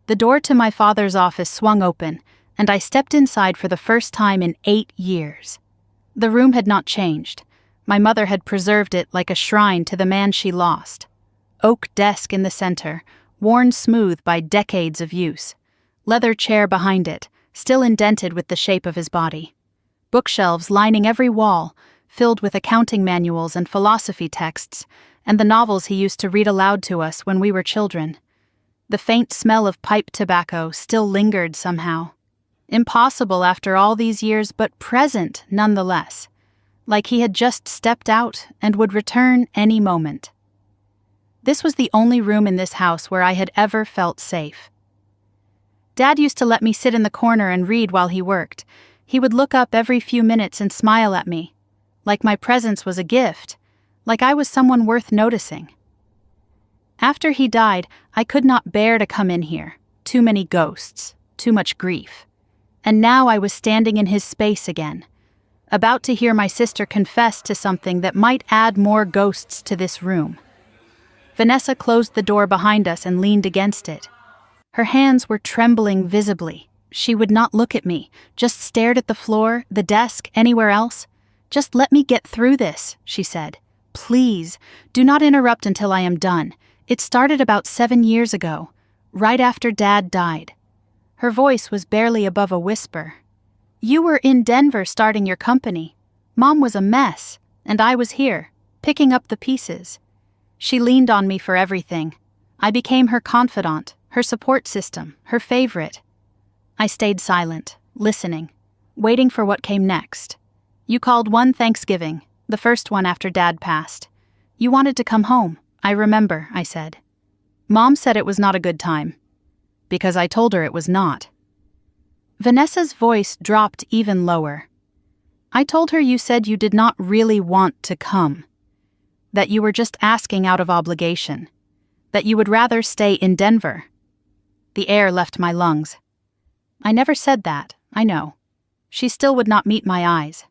The door to my father's office swung open, and I stepped inside for the first time in 8 years. The room had not changed. My mother had preserved it like a shrine to the man she lost. Oak desk in the center, worn smooth by decades of use. Leather chair behind it, still indented with the shape of his body. Bookshelves lining every wall, filled with accounting manuals and philosophy texts, and the novels he used to read aloud to us when we were children. The faint smell of pipe tobacco still lingered somehow. Impossible after all these years, but present nonetheless. Like he had just stepped out and would return any moment. This was the only room in this house where I had ever felt safe. Dad used to let me sit in the corner and read while he worked. He would look up every few minutes and smile at me, like my presence was a gift, like I was someone worth noticing. After he died, I could not bear to come in here. Too many ghosts, too much grief. And now I was standing in his space again, about to hear my sister confess to something that might add more ghosts to this room. Vanessa closed the door behind us and leaned against it. Her hands were trembling visibly. She would not look at me, just stared at the floor, the desk, anywhere else. "Just let me get through this," she said. "Please, do not interrupt until I am done. It started about 7 years ago, right after Dad died." Her voice was barely above a whisper. "You were in Denver starting your company. Mom was a mess, and I was here, picking up the pieces. She leaned on me for everything. I became her confidant, her support system, her favorite." I stayed silent, listening, waiting for what came next. "You called one Thanksgiving, the first one after Dad passed. You wanted to come home, I remember," I said. "Mom said it was not a good time." "Because I told her it was not." Vanessa's voice dropped even lower. "I told her you said you did not really want to come. That you were just asking out of obligation. That you would rather stay in Denver." The air left my lungs. "I never said that, I know." She still would not meet my eyes.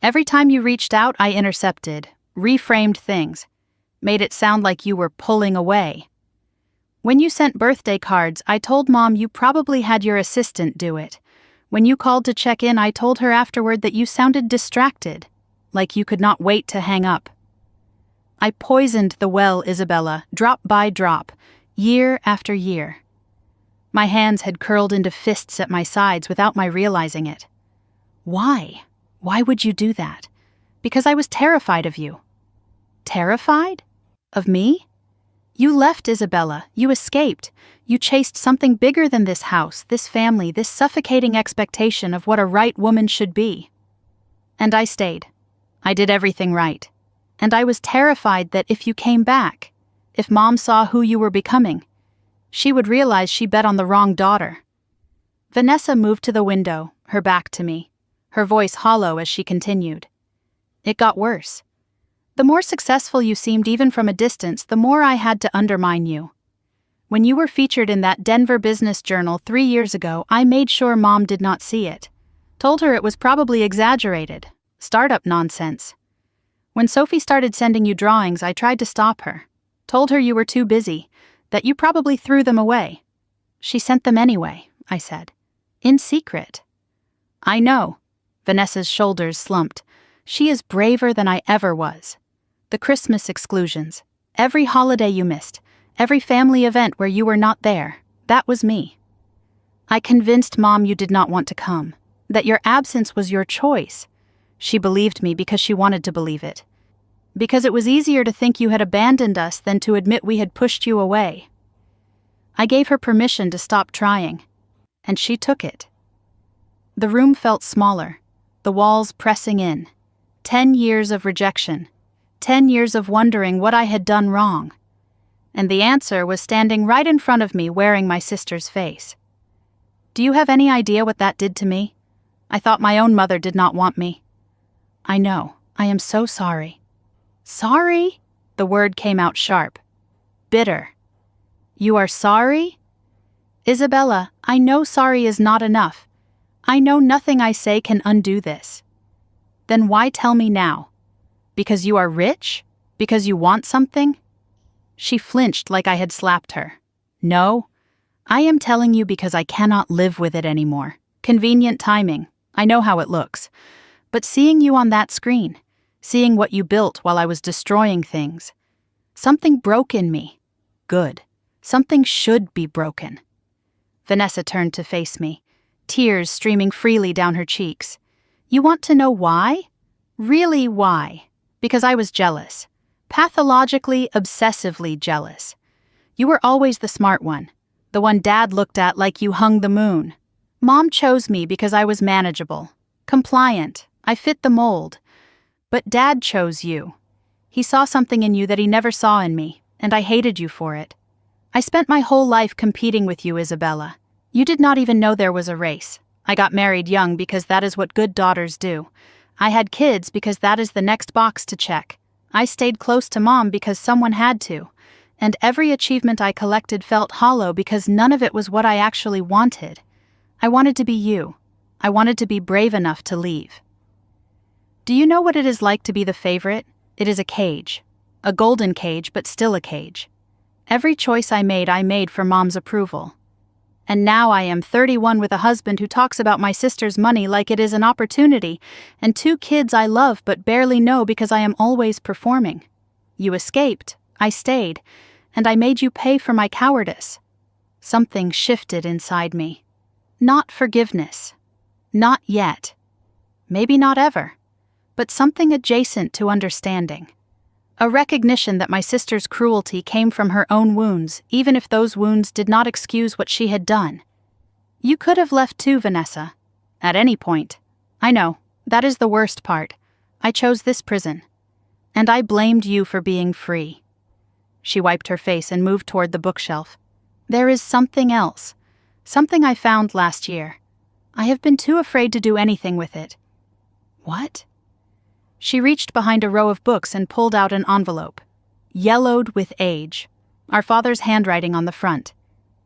"Every time you reached out, I intercepted, reframed things, made it sound like you were pulling away. When you sent birthday cards, I told Mom you probably had your assistant do it. When you called to check in, I told her afterward that you sounded distracted, like you could not wait to hang up. I poisoned the well, Isabella, drop by drop, year after year." My hands had curled into fists at my sides without my realizing it. "Why? Why would you do that?" "Because I was terrified of you." "Terrified? Of me?" "You left, Isabella. You escaped. You chased something bigger than this house, this family, this suffocating expectation of what a right woman should be. And I stayed. I did everything right. And I was terrified that if you came back, if Mom saw who you were becoming, she would realize she bet on the wrong daughter." Vanessa moved to the window, her back to me, her voice hollow as she continued. "It got worse. The more successful you seemed even from a distance, the more I had to undermine you. When you were featured in that Denver Business Journal 3 years ago, I made sure Mom did not see it. Told her it was probably exaggerated, startup nonsense. When Sophie started sending you drawings, I tried to stop her. Told her you were too busy, that you probably threw them away. She sent them anyway," I said. "In secret." "I know." Vanessa's shoulders slumped. "She is braver than I ever was. The Christmas exclusions, every holiday you missed, every family event where you were not there, that was me. I convinced Mom you did not want to come, that your absence was your choice. She believed me because she wanted to believe it. Because it was easier to think you had abandoned us than to admit we had pushed you away. I gave her permission to stop trying, and she took it." The room felt smaller, the walls pressing in. 10 years of rejection, 10 years of wondering what I had done wrong. And the answer was standing right in front of me, wearing my sister's face. "Do you have any idea what that did to me? I thought my own mother did not want me." "I know. I am so sorry." "Sorry?" The word came out sharp. Bitter. "You are sorry?" "Isabella, I know sorry is not enough. I know nothing I say can undo this." "Then why tell me now? Because you are rich? Because you want something?" She flinched like I had slapped her. "No, I am telling you because I cannot live with it anymore. Convenient timing. I know how it looks. But seeing you on that screen, seeing what you built while I was destroying things, something broke in me. Good. Something should be broken." Vanessa turned to face me, tears streaming freely down her cheeks. "You want to know why? Really why? Because I was jealous. Pathologically, obsessively jealous. You were always the smart one, the one Dad looked at like you hung the moon. Mom chose me because I was manageable, compliant, I fit the mold. But Dad chose you. He saw something in you that he never saw in me, and I hated you for it. I spent my whole life competing with you, Isabella. You did not even know there was a race. I got married young because that is what good daughters do. I had kids because that is the next box to check. I stayed close to Mom because someone had to, and every achievement I collected felt hollow because none of it was what I actually wanted. I wanted to be you. I wanted to be brave enough to leave. Do you know what it is like to be the favorite? It is a cage. A golden cage, but still a cage. Every choice I made for Mom's approval. And now I am 31 with a husband who talks about my sister's money like it is an opportunity, and 2 kids I love but barely know because I am always performing. You escaped, I stayed, and I made you pay for my cowardice. Something shifted inside me. Not forgiveness. Not yet. Maybe not ever. But something adjacent to understanding. A recognition that my sister's cruelty came from her own wounds, even if those wounds did not excuse what she had done. You could have left too, Vanessa. At any point. I know, that is the worst part. I chose this prison. And I blamed you for being free. She wiped her face and moved toward the bookshelf. There is something else. Something I found last year. I have been too afraid to do anything with it. What? She reached behind a row of books and pulled out an envelope. Yellowed with age. Our father's handwriting on the front.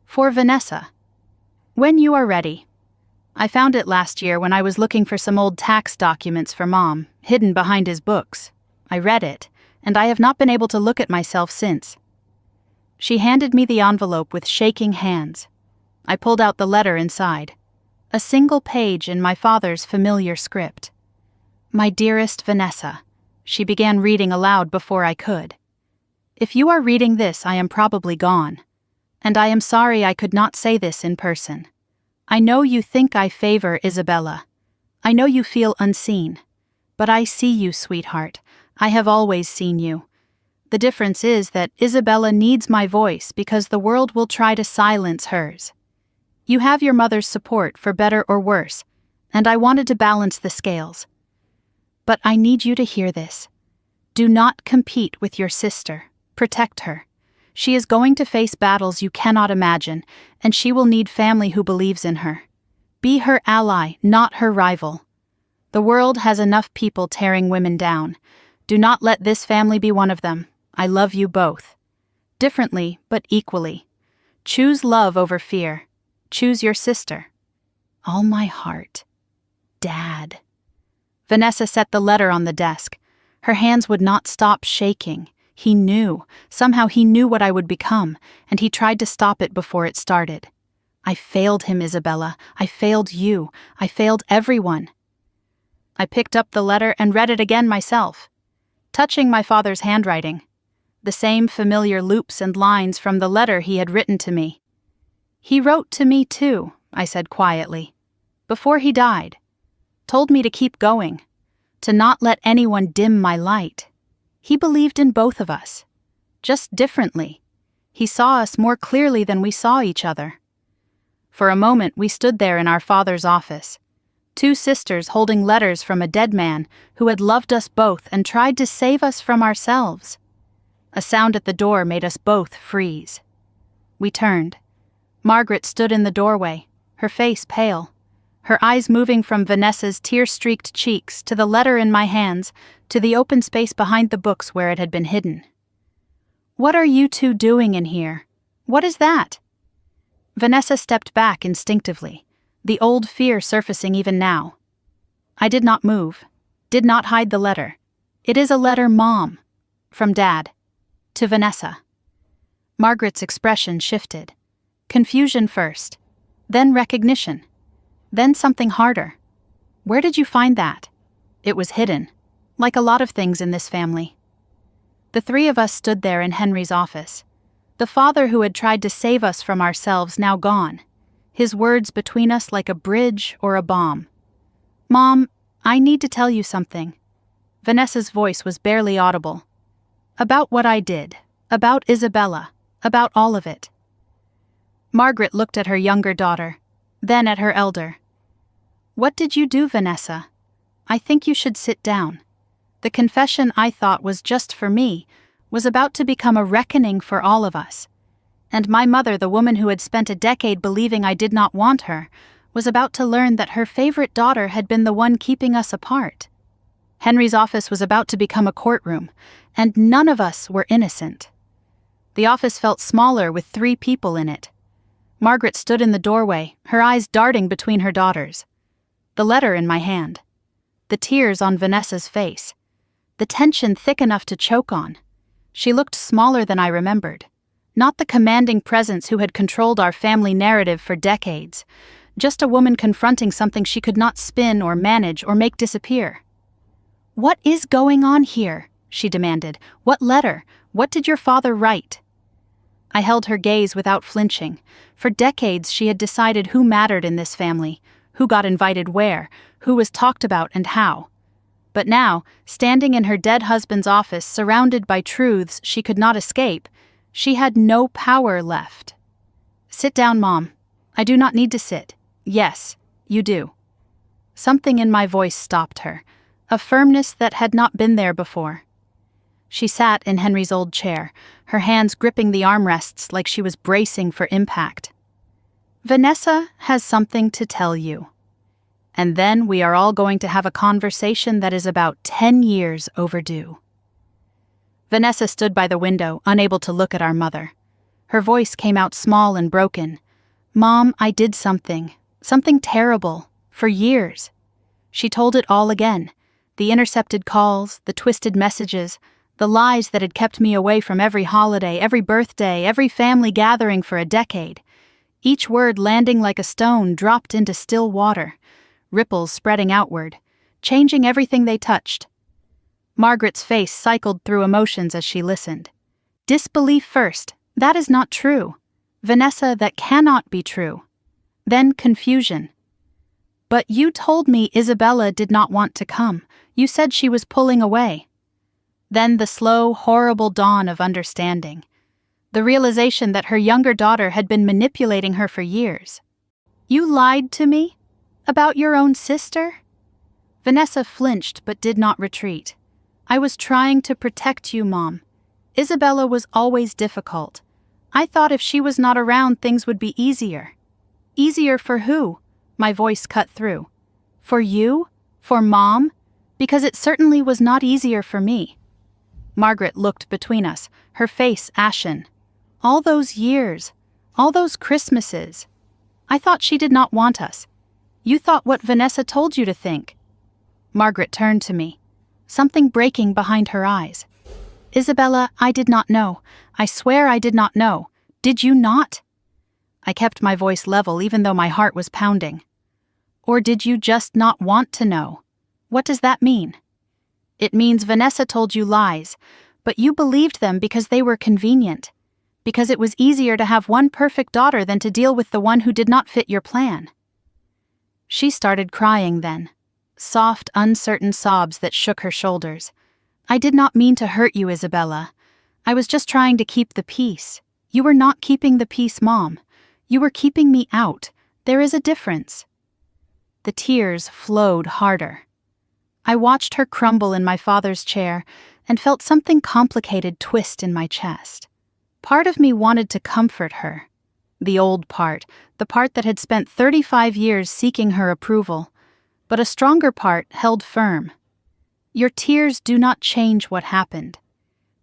For Vanessa. When you are ready. I found it last year when I was looking for some old tax documents for Mom, hidden behind his books. I read it, and I have not been able to look at myself since. She handed me the envelope with shaking hands. I pulled out the letter inside. A single page in my father's familiar script. My dearest Vanessa, she began reading aloud before I could. If you are reading this, I am probably gone. And I am sorry I could not say this in person. I know you think I favor Isabella. I know you feel unseen. But I see you, sweetheart. I have always seen you. The difference is that Isabella needs my voice because the world will try to silence hers. You have your mother's support, for better or worse, and I wanted to balance the scales. But I need you to hear this. Do not compete with your sister. Protect her. She is going to face battles you cannot imagine, and she will need family who believes in her. Be her ally, not her rival. The world has enough people tearing women down. Do not let this family be one of them. I love you both. Differently, but equally. Choose love over fear. Choose your sister. All my heart. Dad. Vanessa set the letter on the desk. Her hands would not stop shaking. He knew. Somehow he knew what I would become, and he tried to stop it before it started. I failed him, Isabella. I failed you. I failed everyone. I picked up the letter and read it again myself, touching my father's handwriting. The same familiar loops and lines from the letter he had written to me. He wrote to me too, I said quietly, before he died. Told me to keep going, to not let anyone dim my light. He believed in both of us, just differently. He saw us more clearly than we saw each other. For a moment we stood there in our father's office, 2 sisters holding letters from a dead man who had loved us both and tried to save us from ourselves. A sound at the door made us both freeze. We turned. Margaret stood in the doorway, her face pale, her eyes moving from Vanessa's tear-streaked cheeks to the letter in my hands to the open space behind the books where it had been hidden. What are you 2 doing in here? What is that? Vanessa stepped back instinctively, the old fear surfacing even now. I did not move, did not hide the letter. It is a letter, Mom, from Dad, to Vanessa. Margaret's expression shifted. Confusion first, then recognition, then something harder. Where did you find that? It was hidden, like a lot of things in this family. The 3 of us stood there in Henry's office. The father who had tried to save us from ourselves now gone, his words between us like a bridge or a bomb. Mom, I need to tell you something. Vanessa's voice was barely audible. About what I did, about Isabella, about all of it. Margaret looked at her younger daughter, then at her elder. What did you do, Vanessa? I think you should sit down. The confession I thought was just for me was about to become a reckoning for all of us. And my mother, the woman who had spent a decade believing I did not want her, was about to learn that her favorite daughter had been the one keeping us apart. Henry's office was about to become a courtroom, and none of us were innocent. The office felt smaller with 3 people in it. Margaret stood in the doorway, her eyes darting between her daughters. The letter in my hand. The tears on Vanessa's face. The tension thick enough to choke on. She looked smaller than I remembered. Not the commanding presence who had controlled our family narrative for decades. Just a woman confronting something she could not spin or manage or make disappear. "What is going on here?" she demanded. "What letter? What did your father write?" I held her gaze without flinching. For decades she had decided who mattered in this family, who got invited where, who was talked about and how. But now, standing in her dead husband's office surrounded by truths she could not escape, she had no power left. "Sit down, Mom. I do not need to sit. Yes, you do." Something in my voice stopped her, a firmness that had not been there before. She sat in Henry's old chair, her hands gripping the armrests like she was bracing for impact. "Vanessa has something to tell you. And then we are all going to have a conversation that is about 10 years overdue." Vanessa stood by the window, unable to look at our mother. Her voice came out small and broken. "Mom, I did something terrible, for years." She told it all again. The intercepted calls, the twisted messages, the lies that had kept me away from every holiday, every birthday, every family gathering for a decade. Each word landing like a stone dropped into still water, ripples spreading outward, changing everything they touched. Margaret's face cycled through emotions as she listened. Disbelief first. That is not true. Vanessa, that cannot be true. Then confusion. "But you told me Isabella did not want to come. You said she was pulling away." Then the slow, horrible dawn of understanding. The realization that her younger daughter had been manipulating her for years. "You lied to me? About your own sister?" Vanessa flinched but did not retreat. "I was trying to protect you, Mom. Isabella was always difficult. I thought if she was not around, things would be easier." "Easier for who?" My voice cut through. "For you? For Mom? Because it certainly was not easier for me." Margaret looked between us, her face ashen. "All those years, all those Christmases. I thought she did not want us. You thought what Vanessa told you to think." Margaret turned to me, something breaking behind her eyes. "Isabella, I did not know. I swear I did not know. Did you not?" I kept my voice level even though my heart was pounding. "Or did you just not want to know? What does that mean?" "It means Vanessa told you lies, but you believed them because they were convenient, because it was easier to have one perfect daughter than to deal with the one who did not fit your plan." She started crying then, soft, uncertain sobs that shook her shoulders. "I did not mean to hurt you, Isabella. I was just trying to keep the peace. You were not keeping the peace, Mom. You were keeping me out. There is a difference." The tears flowed harder. I watched her crumble in my father's chair and felt something complicated twist in my chest. Part of me wanted to comfort her. The old part, the part that had spent 35 years seeking her approval. But a stronger part held firm. "Your tears do not change what happened.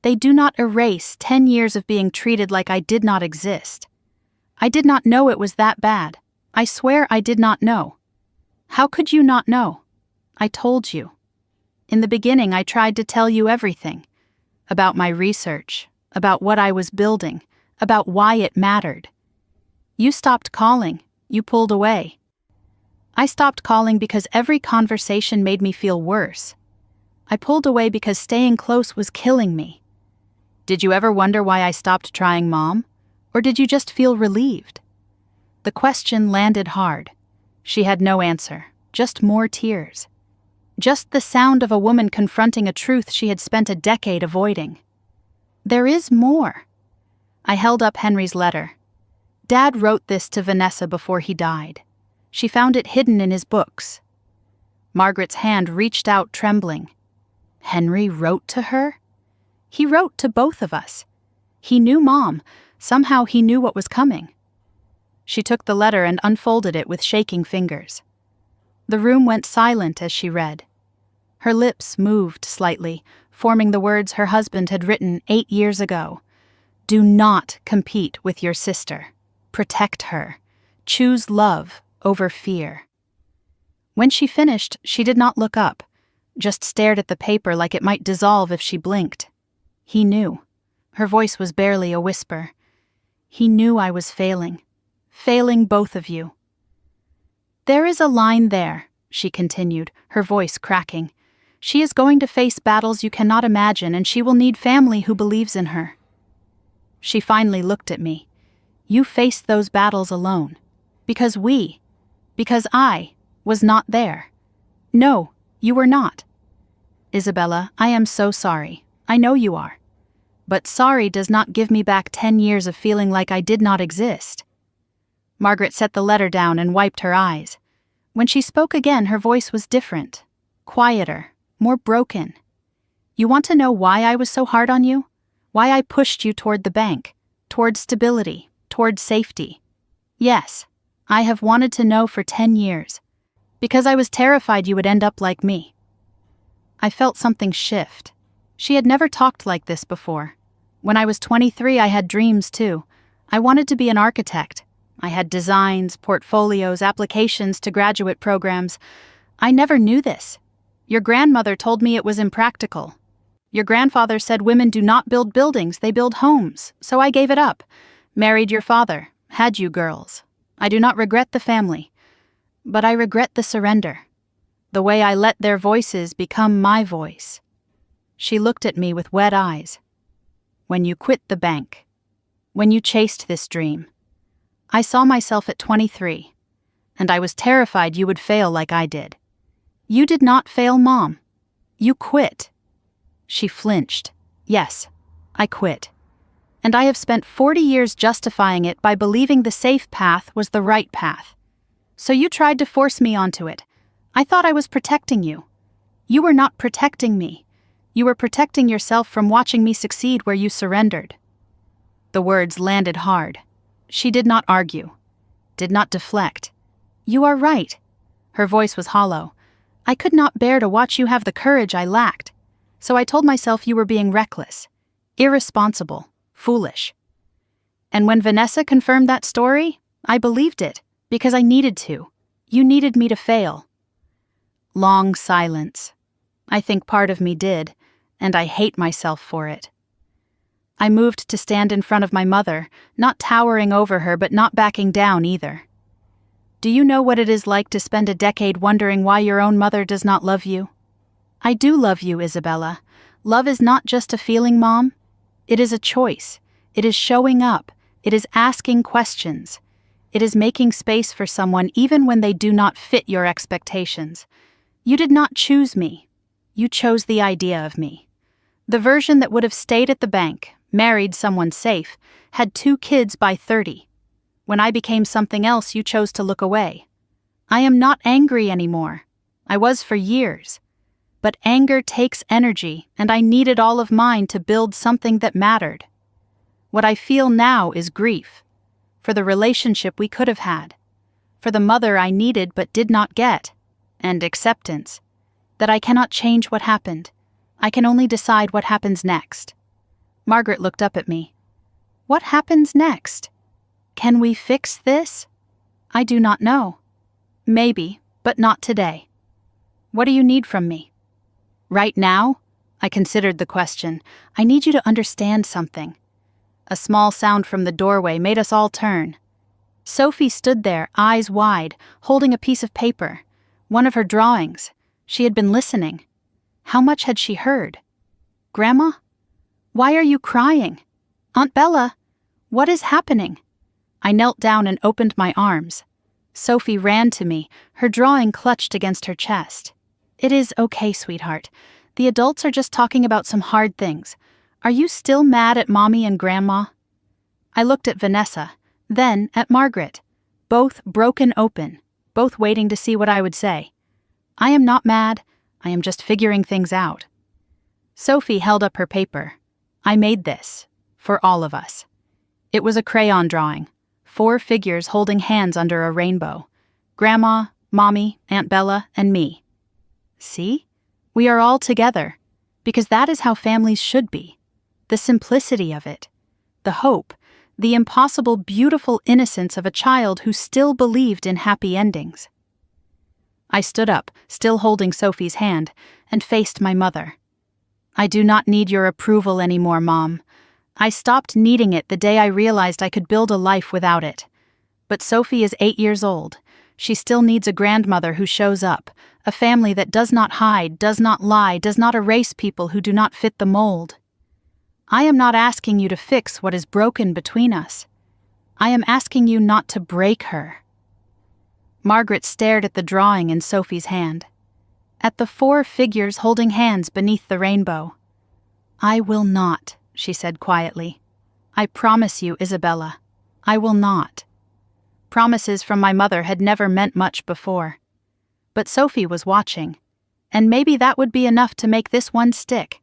They do not erase 10 years of being treated like I did not exist. I did not know it was that bad. I swear I did not know." "How could you not know?" "I told you. In the beginning, I tried to tell you everything. About my research, about what I was building, about why it mattered. You stopped calling. You pulled away. I stopped calling because every conversation made me feel worse. I pulled away because staying close was killing me. Did you ever wonder why I stopped trying, Mom? Or did you just feel relieved?" The question landed hard. She had no answer, just more tears. Just the sound of a woman confronting a truth she had spent a decade avoiding. "There is more." I held up Henry's letter. Dad wrote this to Vanessa before he died. She found it hidden in his books. Margaret's hand reached out, trembling. Henry wrote to her? He wrote to both of us. He knew Mom. Somehow he knew what was coming. She took the letter and unfolded it with shaking fingers. The room went silent as she read. Her lips moved slightly, forming the words her husband had written 8 years ago. Do not compete with your sister. Protect her. Choose love over fear. When she finished, she did not look up, just stared at the paper like it might dissolve if she blinked. He knew. Her voice was barely a whisper. He knew I was failing both of you. There is a line there, she continued, her voice cracking. She is going to face battles you cannot imagine, and she will need family who believes in her. She finally looked at me. You faced those battles alone. Because I was not there. No, you were not. Isabella, I am so sorry. I know you are. But sorry does not give me back 10 years of feeling like I did not exist. Margaret set the letter down and wiped her eyes. When she spoke again, her voice was different, quieter, more broken. You want to know why I was so hard on you? Why I pushed you toward the bank, toward stability, toward safety? Yes, I have wanted to know for 10 years. Because I was terrified you would end up like me. I felt something shift. She had never talked like this before. When I was 23, I had dreams too. I wanted to be an architect. I had designs, portfolios, applications to graduate programs. I never knew this. Your grandmother told me it was impractical. Your grandfather said women do not build buildings, they build homes, so I gave it up. Married your father, had you girls. I do not regret the family, but I regret the surrender. The way I let their voices become my voice. She looked at me with wet eyes. When you quit the bank, when you chased this dream, I saw myself at 23, and I was terrified you would fail like I did. You did not fail, Mom. You quit. She flinched. Yes, I quit. And I have spent 40 years justifying it by believing the safe path was the right path. So you tried to force me onto it. I thought I was protecting you. You were not protecting me. You were protecting yourself from watching me succeed where you surrendered. The words landed hard. She did not argue, did not deflect. You are right. Her voice was hollow. I could not bear to watch you have the courage I lacked. So I told myself you were being reckless, irresponsible, foolish. And when Vanessa confirmed that story, I believed it, because I needed to. You needed me to fail. Long silence. I think part of me did, and I hate myself for it. I moved to stand in front of my mother, not towering over her but not backing down either. Do you know what it is like to spend a decade wondering why your own mother does not love you? I do love you, Isabella. Love is not just a feeling, Mom. It is a choice. It is showing up. It is asking questions. It is making space for someone even when they do not fit your expectations. You did not choose me. You chose the idea of me. The version that would have stayed at the bank, married someone safe, had 2 kids by 30. When I became something else, you chose to look away. I am not angry anymore. I was for years. But anger takes energy, and I needed all of mine to build something that mattered. What I feel now is grief. For the relationship we could have had. For the mother I needed but did not get. And acceptance. That I cannot change what happened. I can only decide what happens next. Margaret looked up at me. What happens next? Can we fix this? I do not know. Maybe, but not today. What do you need from me? Right now? I considered the question. I need you to understand something. A small sound from the doorway made us all turn. Sophie stood there, eyes wide, holding a piece of paper. One of her drawings. She had been listening. How much had she heard? Grandma? Why are you crying? Aunt Bella? What is happening? I knelt down and opened my arms. Sophie ran to me, her drawing clutched against her chest. It is okay, sweetheart. The adults are just talking about some hard things. Are you still mad at Mommy and Grandma? I looked at Vanessa, then at Margaret, both broken open, both waiting to see what I would say. I am not mad. I am just figuring things out. Sophie held up her paper. I made this, for all of us. It was a crayon drawing, 4 figures holding hands under a rainbow. Grandma, Mommy, Aunt Bella, and me. See? We are all together, because that is how families should be. The simplicity of it, the hope, the impossible, beautiful innocence of a child who still believed in happy endings. I stood up, still holding Sophie's hand, and faced my mother. I do not need your approval anymore, Mom. I stopped needing it the day I realized I could build a life without it. But Sophie is 8 years old. She still needs a grandmother who shows up, a family that does not hide, does not lie, does not erase people who do not fit the mold. I am not asking you to fix what is broken between us. I am asking you not to break her. Margaret stared at the drawing in Sophie's hand, at the 4 figures holding hands beneath the rainbow. I will not, she said quietly. I promise you, Isabella, I will not. Promises from my mother had never meant much before. But Sophie was watching, and maybe that would be enough to make this one stick.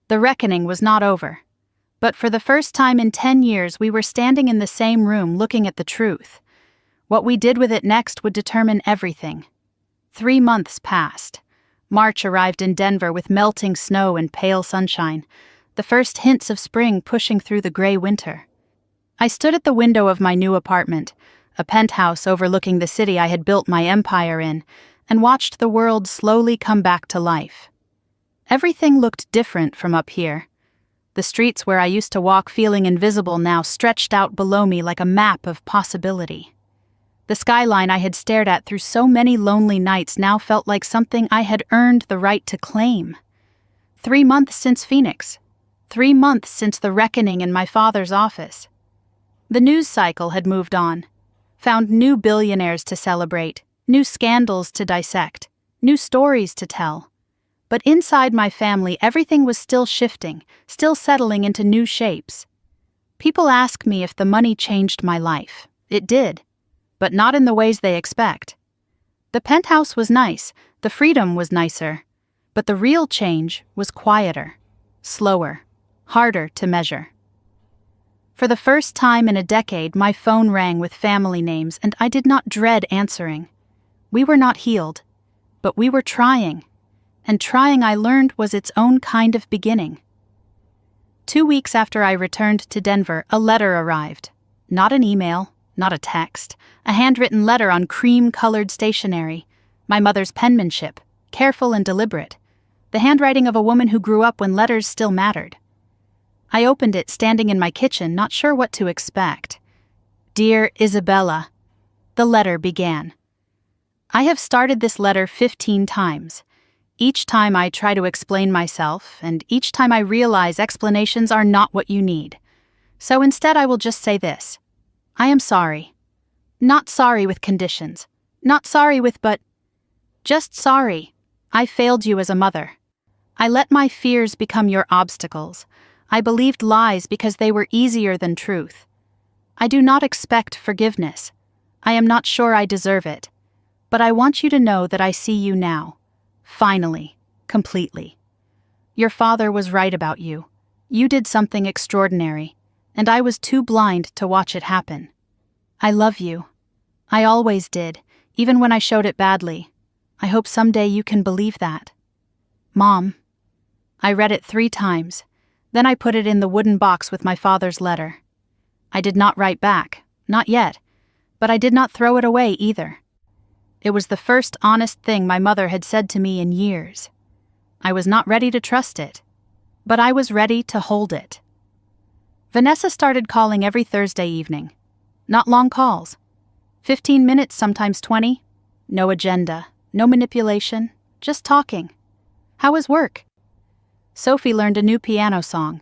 The reckoning was not over. But for the first time in 10 years, we were standing in the same room looking at the truth. What we did with it next would determine everything. 3 months passed. March arrived in Denver with melting snow and pale sunshine, the first hints of spring pushing through the gray winter. I stood at the window of my new apartment, a penthouse overlooking the city I had built my empire in, and watched the world slowly come back to life. Everything looked different from up here. The streets where I used to walk feeling invisible now stretched out below me like a map of possibility. The skyline I had stared at through so many lonely nights now felt like something I had earned the right to claim. 3 months since Phoenix. 3 months since the reckoning in my father's office. The news cycle had moved on, found new billionaires to celebrate, new scandals to dissect, new stories to tell. But inside my family, everything was still shifting, still settling into new shapes. People ask me if the money changed my life. It did, but not in the ways they expect. The penthouse was nice, the freedom was nicer, but the real change was quieter, slower, harder to measure. For the first time in a decade, my phone rang with family names, and I did not dread answering. We were not healed, but we were trying. And trying, I learned, was its own kind of beginning. 2 weeks after I returned to Denver, a letter arrived. Not an email, not a text, a handwritten letter on cream-colored stationery. My mother's penmanship, careful and deliberate. The handwriting of a woman who grew up when letters still mattered. I opened it standing in my kitchen, not sure what to expect. Dear Isabella, the letter began. I have started this letter 15 times. Each time I try to explain myself, and each time I realize explanations are not what you need. So instead I will just say this. I am sorry. Not sorry with conditions. Not sorry with but. Just sorry. I failed you as a mother. I let my fears become your obstacles. I believed lies because they were easier than truth. I do not expect forgiveness. I am not sure I deserve it. But I want you to know that I see you now. Finally, completely. Your father was right about you. You did something extraordinary, and I was too blind to watch it happen. I love you. I always did, even when I showed it badly. I hope someday you can believe that. Mom. I read it 3 times. Then I put it in the wooden box with my father's letter. I did not write back, not yet, but I did not throw it away either. It was the first honest thing my mother had said to me in years. I was not ready to trust it, but I was ready to hold it. Vanessa started calling every Thursday evening. Not long calls. 15 minutes, sometimes 20. No agenda, no manipulation, just talking. How was work? Sophie learned a new piano song.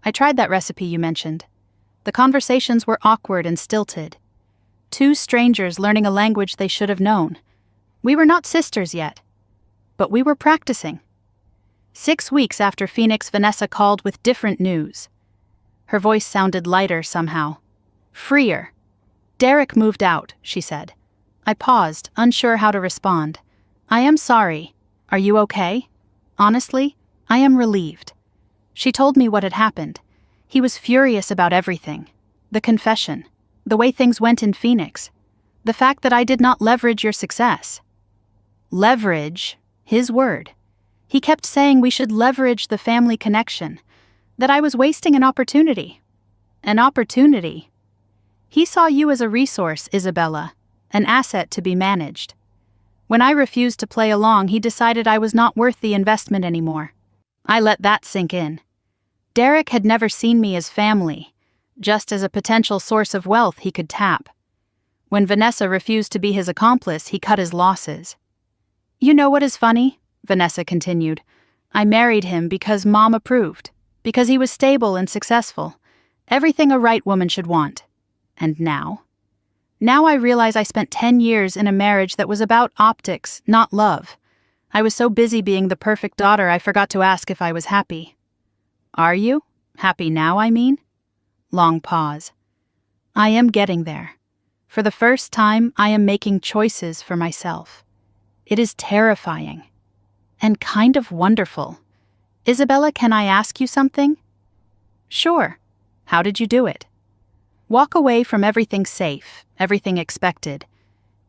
I tried that recipe you mentioned. The conversations were awkward and stilted. 2 strangers learning a language they should have known. We were not sisters yet, but we were practicing. 6 weeks after Phoenix, Vanessa called with different news. Her voice sounded lighter somehow. Freer. Derek moved out, she said. I paused, unsure how to respond. I am sorry. Are you okay? Honestly, I am relieved. She told me what had happened. He was furious about everything. The confession. The way things went in Phoenix. The fact that I did not leverage your success. Leverage, his word. He kept saying we should leverage the family connection, that I was wasting an opportunity. An opportunity? He saw you as a resource, Isabella, an asset to be managed. When I refused to play along, he decided I was not worth the investment anymore. I let that sink in. Derek had never seen me as family, just as a potential source of wealth he could tap. When Vanessa refused to be his accomplice, he cut his losses. You know what is funny? Vanessa continued. I married him because Mom approved, because he was stable and successful, everything a right woman should want. And now? Now I realize I spent 10 years in a marriage that was about optics, not love. I was so busy being the perfect daughter I forgot to ask if I was happy. Are you? Happy now, I mean? Long pause. I am getting there. For the first time, I am making choices for myself. It is terrifying. And kind of wonderful. Isabella, can I ask you something? Sure. How did you do it? Walk away from everything safe, everything expected,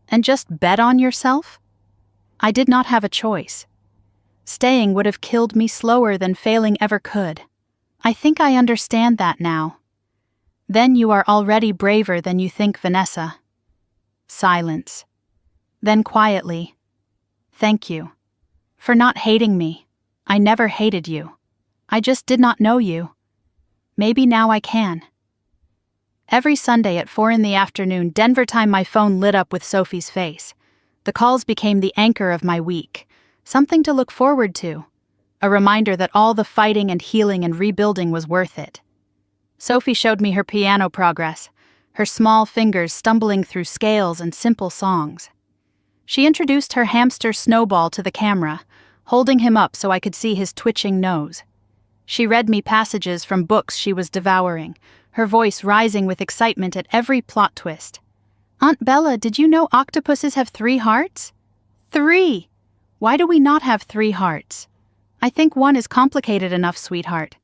and just bet on yourself? I did not have a choice. Staying would have killed me slower than failing ever could. I think I understand that now. Then you are already braver than you think, Vanessa. Silence. Then quietly, thank you. For not hating me. I never hated you. I just did not know you. Maybe now I can. Every Sunday at 4 p.m. Denver time, my phone lit up with Sophie's face. The calls became the anchor of my week, something to look forward to, a reminder that all the fighting and healing and rebuilding was worth it. Sophie showed me her piano progress, her small fingers stumbling through scales and simple songs. She introduced her hamster Snowball to the camera, holding him up so I could see his twitching nose. She read me passages from books she was devouring, her voice rising with excitement at every plot twist. Aunt Bella, did you know octopuses have 3 hearts? 3! Why do we not have 3 hearts? I think 1 is complicated enough, sweetheart.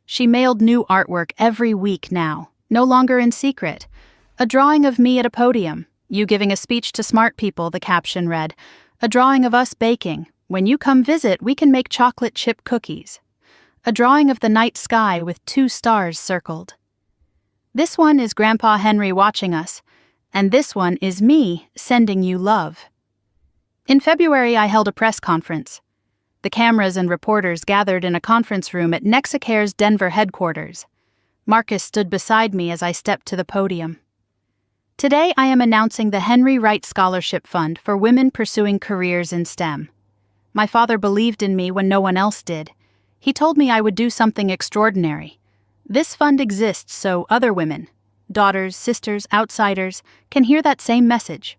She mailed new artwork every week now, no longer in secret. A drawing of me at a podium, you giving a speech to smart people, the caption read. A drawing of us baking. When you come visit, we can make chocolate chip cookies. A drawing of the night sky with 2 stars circled. This one is Grandpa Henry watching us, and this one is me sending you love. In February, I held a press conference. The cameras and reporters gathered in a conference room at Nexicare's Denver headquarters. Marcus stood beside me as I stepped to the podium. Today, I am announcing the Henry Wright Scholarship Fund for women pursuing careers in STEM. My father believed in me when no one else did. He told me I would do something extraordinary. This fund exists so other women, daughters, sisters, outsiders, can hear that same message.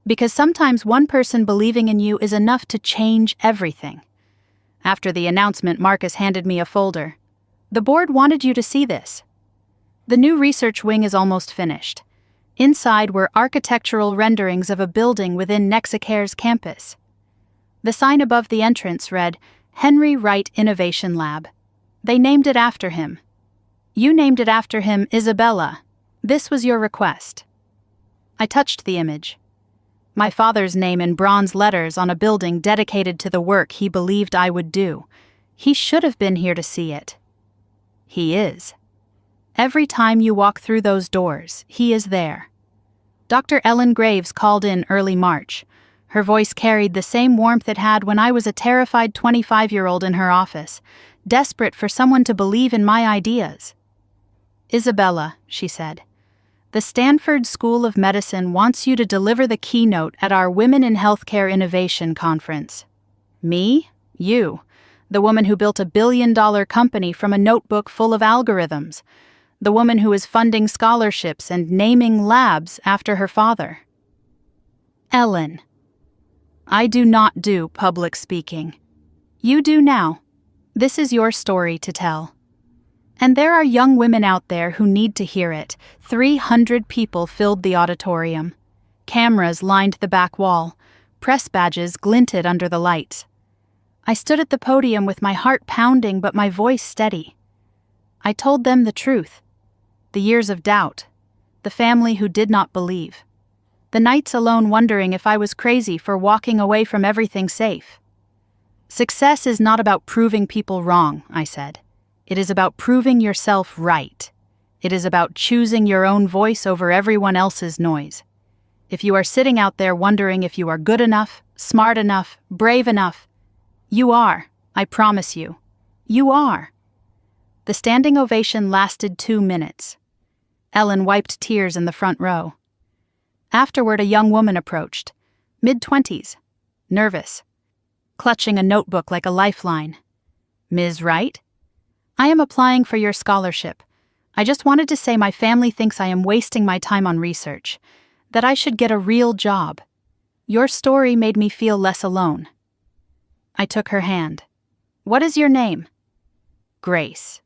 Because sometimes one person believing in you is enough to change everything. After the announcement, Marcus handed me a folder. The board wanted you to see this. The new research wing is almost finished. Inside were architectural renderings of a building within Nexicare's campus. The sign above the entrance read, Henry Wright Innovation Lab. They named it after him. You named it after him, Isabella. This was your request. I touched the image. My father's name in bronze letters on a building dedicated to the work he believed I would do. He should have been here to see it. He is. Every time you walk through those doors, he is there. Dr. Ellen Graves called in early March. Her voice carried the same warmth it had when I was a terrified 25-year-old in her office, desperate for someone to believe in my ideas. Isabella, she said, the Stanford School of Medicine wants you to deliver the keynote at our Women in Healthcare Innovation Conference. Me? You. The woman who built a billion-dollar company from a notebook full of algorithms. The woman who is funding scholarships and naming labs after her father. Ellen. I do not do public speaking. You do now. This is your story to tell. And there are young women out there who need to hear it. 300 people filled the auditorium. Cameras lined the back wall. Press badges glinted under the lights. I stood at the podium with my heart pounding but my voice steady. I told them the truth. The years of doubt. The family who did not believe. The nights alone wondering if I was crazy for walking away from everything safe. Success is not about proving people wrong, I said. It is about proving yourself right. It is about choosing your own voice over everyone else's noise. If you are sitting out there wondering if you are good enough, smart enough, brave enough, you are, I promise you. You are. The standing ovation lasted 2 minutes. Ellen wiped tears in the front row. Afterward, a young woman approached, mid-20s, nervous, clutching a notebook like a lifeline. Ms. Wright? I am applying for your scholarship. I just wanted to say my family thinks I am wasting my time on research, that I should get a real job. Your story made me feel less alone. I took her hand. What is your name? Grace.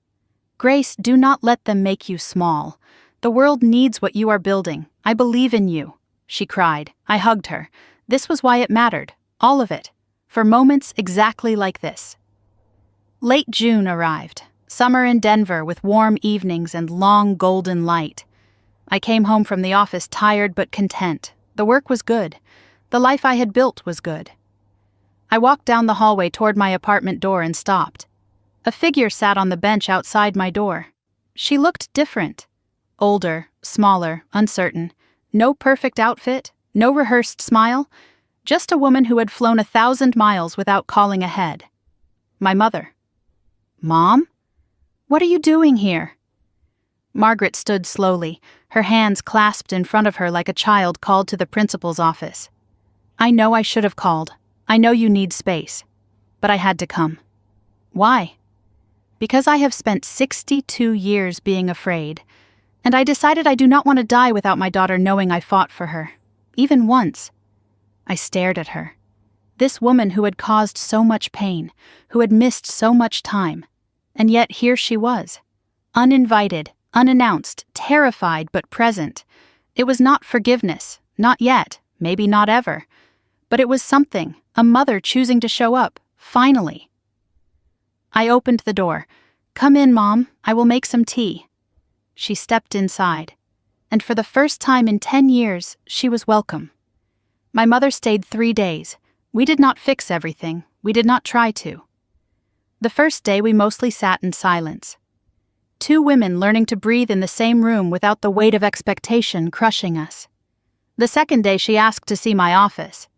Grace, do not let them make you small. The world needs what you are building. I believe in you, she cried. I hugged her. This was why it mattered, all of it, for moments exactly like this. Late June arrived, summer in Denver with warm evenings and long golden light. I came home from the office tired but content. The work was good. The life I had built was good. I walked down the hallway toward my apartment door and stopped. A figure sat on the bench outside my door. She looked different. Older, smaller, uncertain. No perfect outfit, no rehearsed smile. Just a woman who had flown 1,000 miles without calling ahead. My mother. Mom? What are you doing here? Margaret stood slowly, her hands clasped in front of her like a child called to the principal's office. I know I should have called. I know you need space. But I had to come. Why? Because I have spent 62 years being afraid, and I decided I do not want to die without my daughter knowing I fought for her, even once. I stared at her. This woman who had caused so much pain, who had missed so much time, and yet here she was, uninvited, unannounced, terrified but present. It was not forgiveness, not yet, maybe not ever, but it was something, a mother choosing to show up, finally. I opened the door. Come in, Mom, I will make some tea. She stepped inside, and for the first time in 10 years, she was welcome. My mother stayed 3 days. We did not fix everything. We did not try to. The first day we mostly sat in silence. 2 women learning to breathe in the same room without the weight of expectation crushing us. The second day she asked to see my office.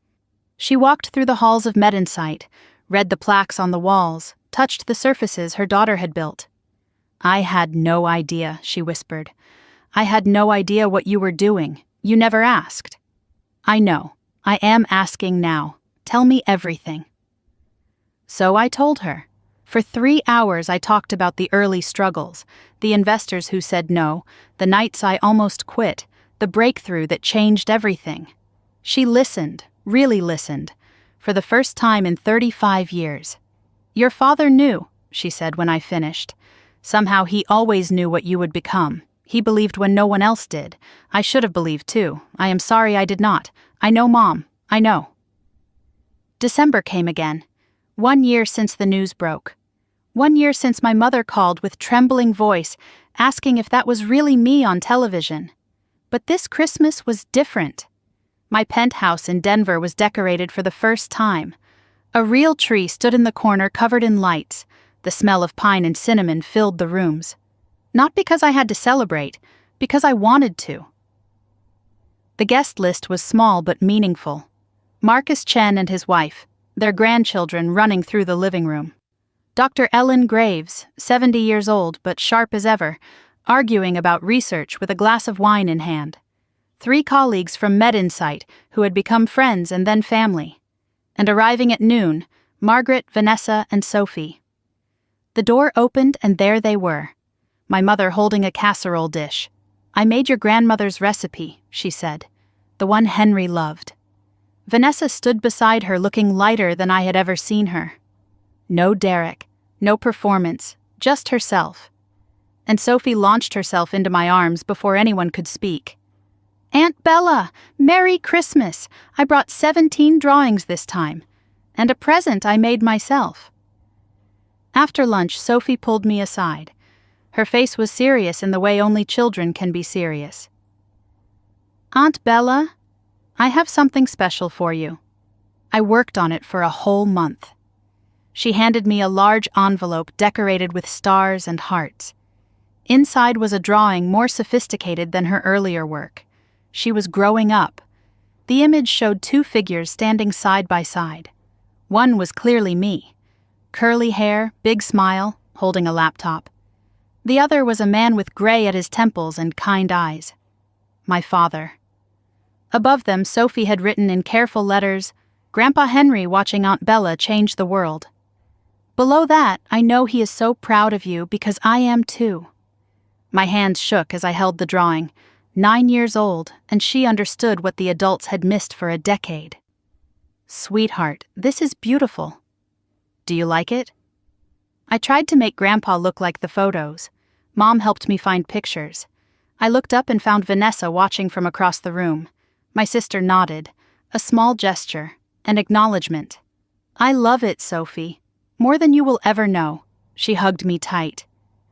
She walked through the halls of MedInsight, read the plaques on the walls, touched the surfaces her daughter had built. I had no idea, she whispered. I had no idea what you were doing. You never asked. I know. I am asking now. Tell me everything. So I told her. For 3 hours I talked about the early struggles, the investors who said no, the nights I almost quit, the breakthrough that changed everything. She listened, really listened, for the first time in 35 years. Your father knew, she said when I finished. Somehow he always knew what you would become. He believed when no one else did. I should have believed too. I am sorry I did not. I know, Mom. I know. December came again. 1 year since the news broke. 1 year since my mother called with trembling voice, asking if that was really me on television. But this Christmas was different. My penthouse in Denver was decorated for the first time. A real tree stood in the corner covered in lights. The smell of pine and cinnamon filled the rooms. Not because I had to celebrate, because I wanted to. The guest list was small but meaningful. Marcus Chen and his wife, their grandchildren running through the living room. Dr. Ellen Graves, 70 years old but sharp as ever, arguing about research with a glass of wine in hand. 3 colleagues from MedInsight who had become friends and then family. And arriving at noon, Margaret, Vanessa, and Sophie. The door opened and there they were. My mother holding a casserole dish. I made your grandmother's recipe, she said. The one Henry loved. Vanessa stood beside her looking lighter than I had ever seen her. No Derek, no performance, just herself. And Sophie launched herself into my arms before anyone could speak. Aunt Bella, Merry Christmas! I brought 17 drawings this time. And a present I made myself. After lunch, Sophie pulled me aside. Her face was serious in the way only children can be serious. Aunt Bella, I have something special for you. I worked on it for a whole month. She handed me a large envelope decorated with stars and hearts. Inside was a drawing more sophisticated than her earlier work. She was growing up. The image showed two figures standing side by side. One was clearly me. Curly hair, big smile, holding a laptop. The other was a man with gray at his temples and kind eyes. My father. Above them, Sophie had written in careful letters, "Grandpa Henry watching Aunt Bella change the world." Below that, "I know he is so proud of you because I am too." My hands shook as I held the drawing, 9 years old, and she understood what the adults had missed for a decade. "Sweetheart, this is beautiful. Do you like it?" I tried to make Grandpa look like the photos. Mom helped me find pictures. I looked up and found Vanessa watching from across the room. My sister nodded, a small gesture, an acknowledgement. "I love it, Sophie. More than you will ever know." She hugged me tight.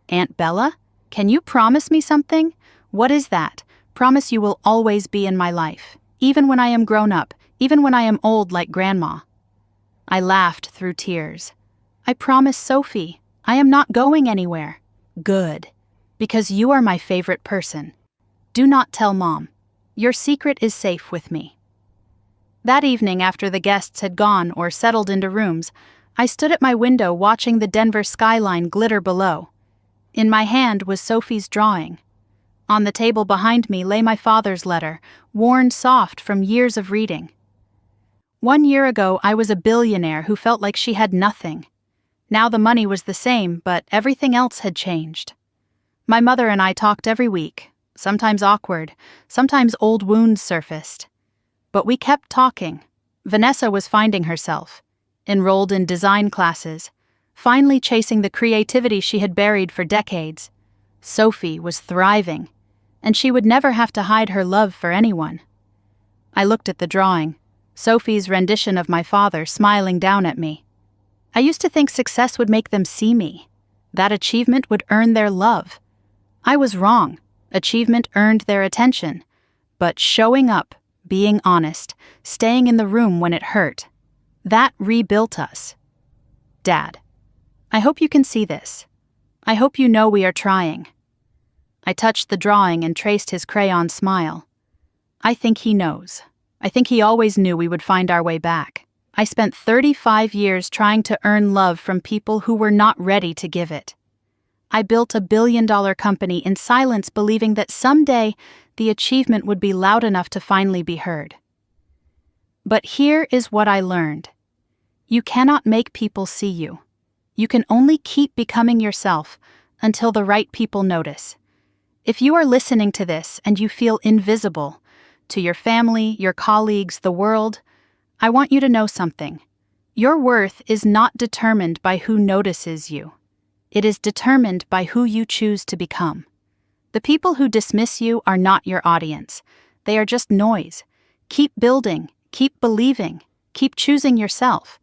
"Aunt Bella, can you promise me something?" "What is that?" "Promise you will always be in my life, even when I am grown up, even when I am old like Grandma." I laughed through tears. "I promise, Sophie. I am not going anywhere." "Good. Because you are my favorite person. Do not tell Mom. Your secret is safe with me." That evening, after the guests had gone or settled into rooms, I stood at my window watching the Denver skyline glitter below. In my hand was Sophie's drawing. On the table behind me lay my father's letter, worn soft from years of reading. 1 year ago, I was a billionaire who felt like she had nothing. Now the money was the same, but everything else had changed. My mother and I talked every week, sometimes awkward, sometimes old wounds surfaced. But we kept talking. Vanessa was finding herself, enrolled in design classes, finally chasing the creativity she had buried for decades. Sophie was thriving, and she would never have to hide her love for anyone. I looked at the drawing, Sophie's rendition of my father smiling down at me. I used to think success would make them see me. That achievement would earn their love. I was wrong. Achievement earned their attention. But showing up, being honest, staying in the room when it hurt, that rebuilt us. Dad, I hope you can see this. I hope you know we are trying. I touched the drawing and traced his crayon smile. I think he knows. I think he always knew we would find our way back. I spent 35 years trying to earn love from people who were not ready to give it. I built a billion-dollar company in silence, believing that someday the achievement would be loud enough to finally be heard. But here is what I learned. You cannot make people see you. You can only keep becoming yourself until the right people notice. If you are listening to this and you feel invisible, to your family, your colleagues, the world, I want you to know something. Your worth is not determined by who notices you. It is determined by who you choose to become. The people who dismiss you are not your audience. They are just noise. Keep building, keep believing, keep choosing yourself.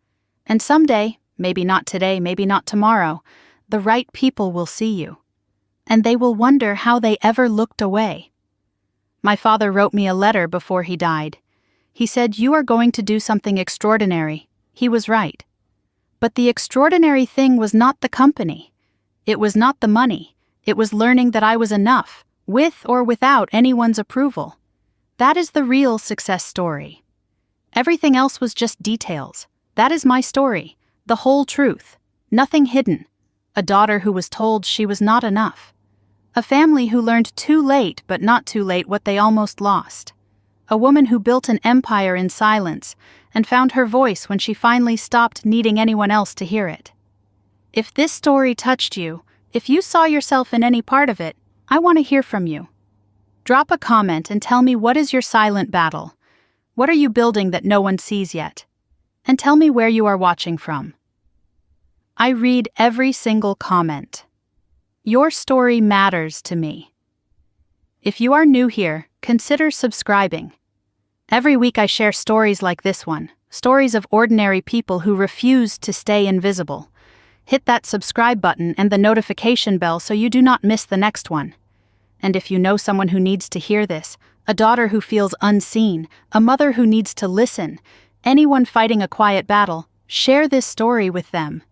And someday, maybe not today, maybe not tomorrow, the right people will see you. And they will wonder how they ever looked away. My father wrote me a letter before he died. He said, "You are going to do something extraordinary." He was right. But the extraordinary thing was not the company. It was not the money. It was learning that I was enough, with or without anyone's approval. That is the real success story. Everything else was just details. That is my story, the whole truth, nothing hidden. A daughter who was told she was not enough. A family who learned too late but not too late what they almost lost. A woman who built an empire in silence and found her voice when she finally stopped needing anyone else to hear it. If this story touched you, if you saw yourself in any part of it, I want to hear from you. Drop a comment and tell me, what is your silent battle? What are you building that no one sees yet? And tell me where you are watching from. I read every single comment. Your story matters to me. If you are new here, consider subscribing. Every week I share stories like this one, stories of ordinary people who refused to stay invisible. Hit that subscribe button and the notification bell so you do not miss the next one. And if you know someone who needs to hear this, a daughter who feels unseen, a mother who needs to listen, anyone fighting a quiet battle, share this story with them.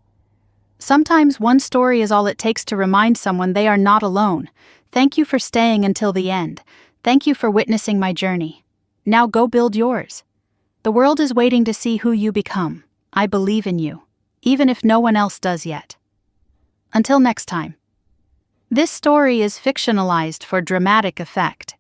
Sometimes one story is all it takes to remind someone they are not alone. Thank you for staying until the end. Thank you for witnessing my journey. Now go build yours. The world is waiting to see who you become. I believe in you, even if no one else does yet. Until next time. This story is fictionalized for dramatic effect.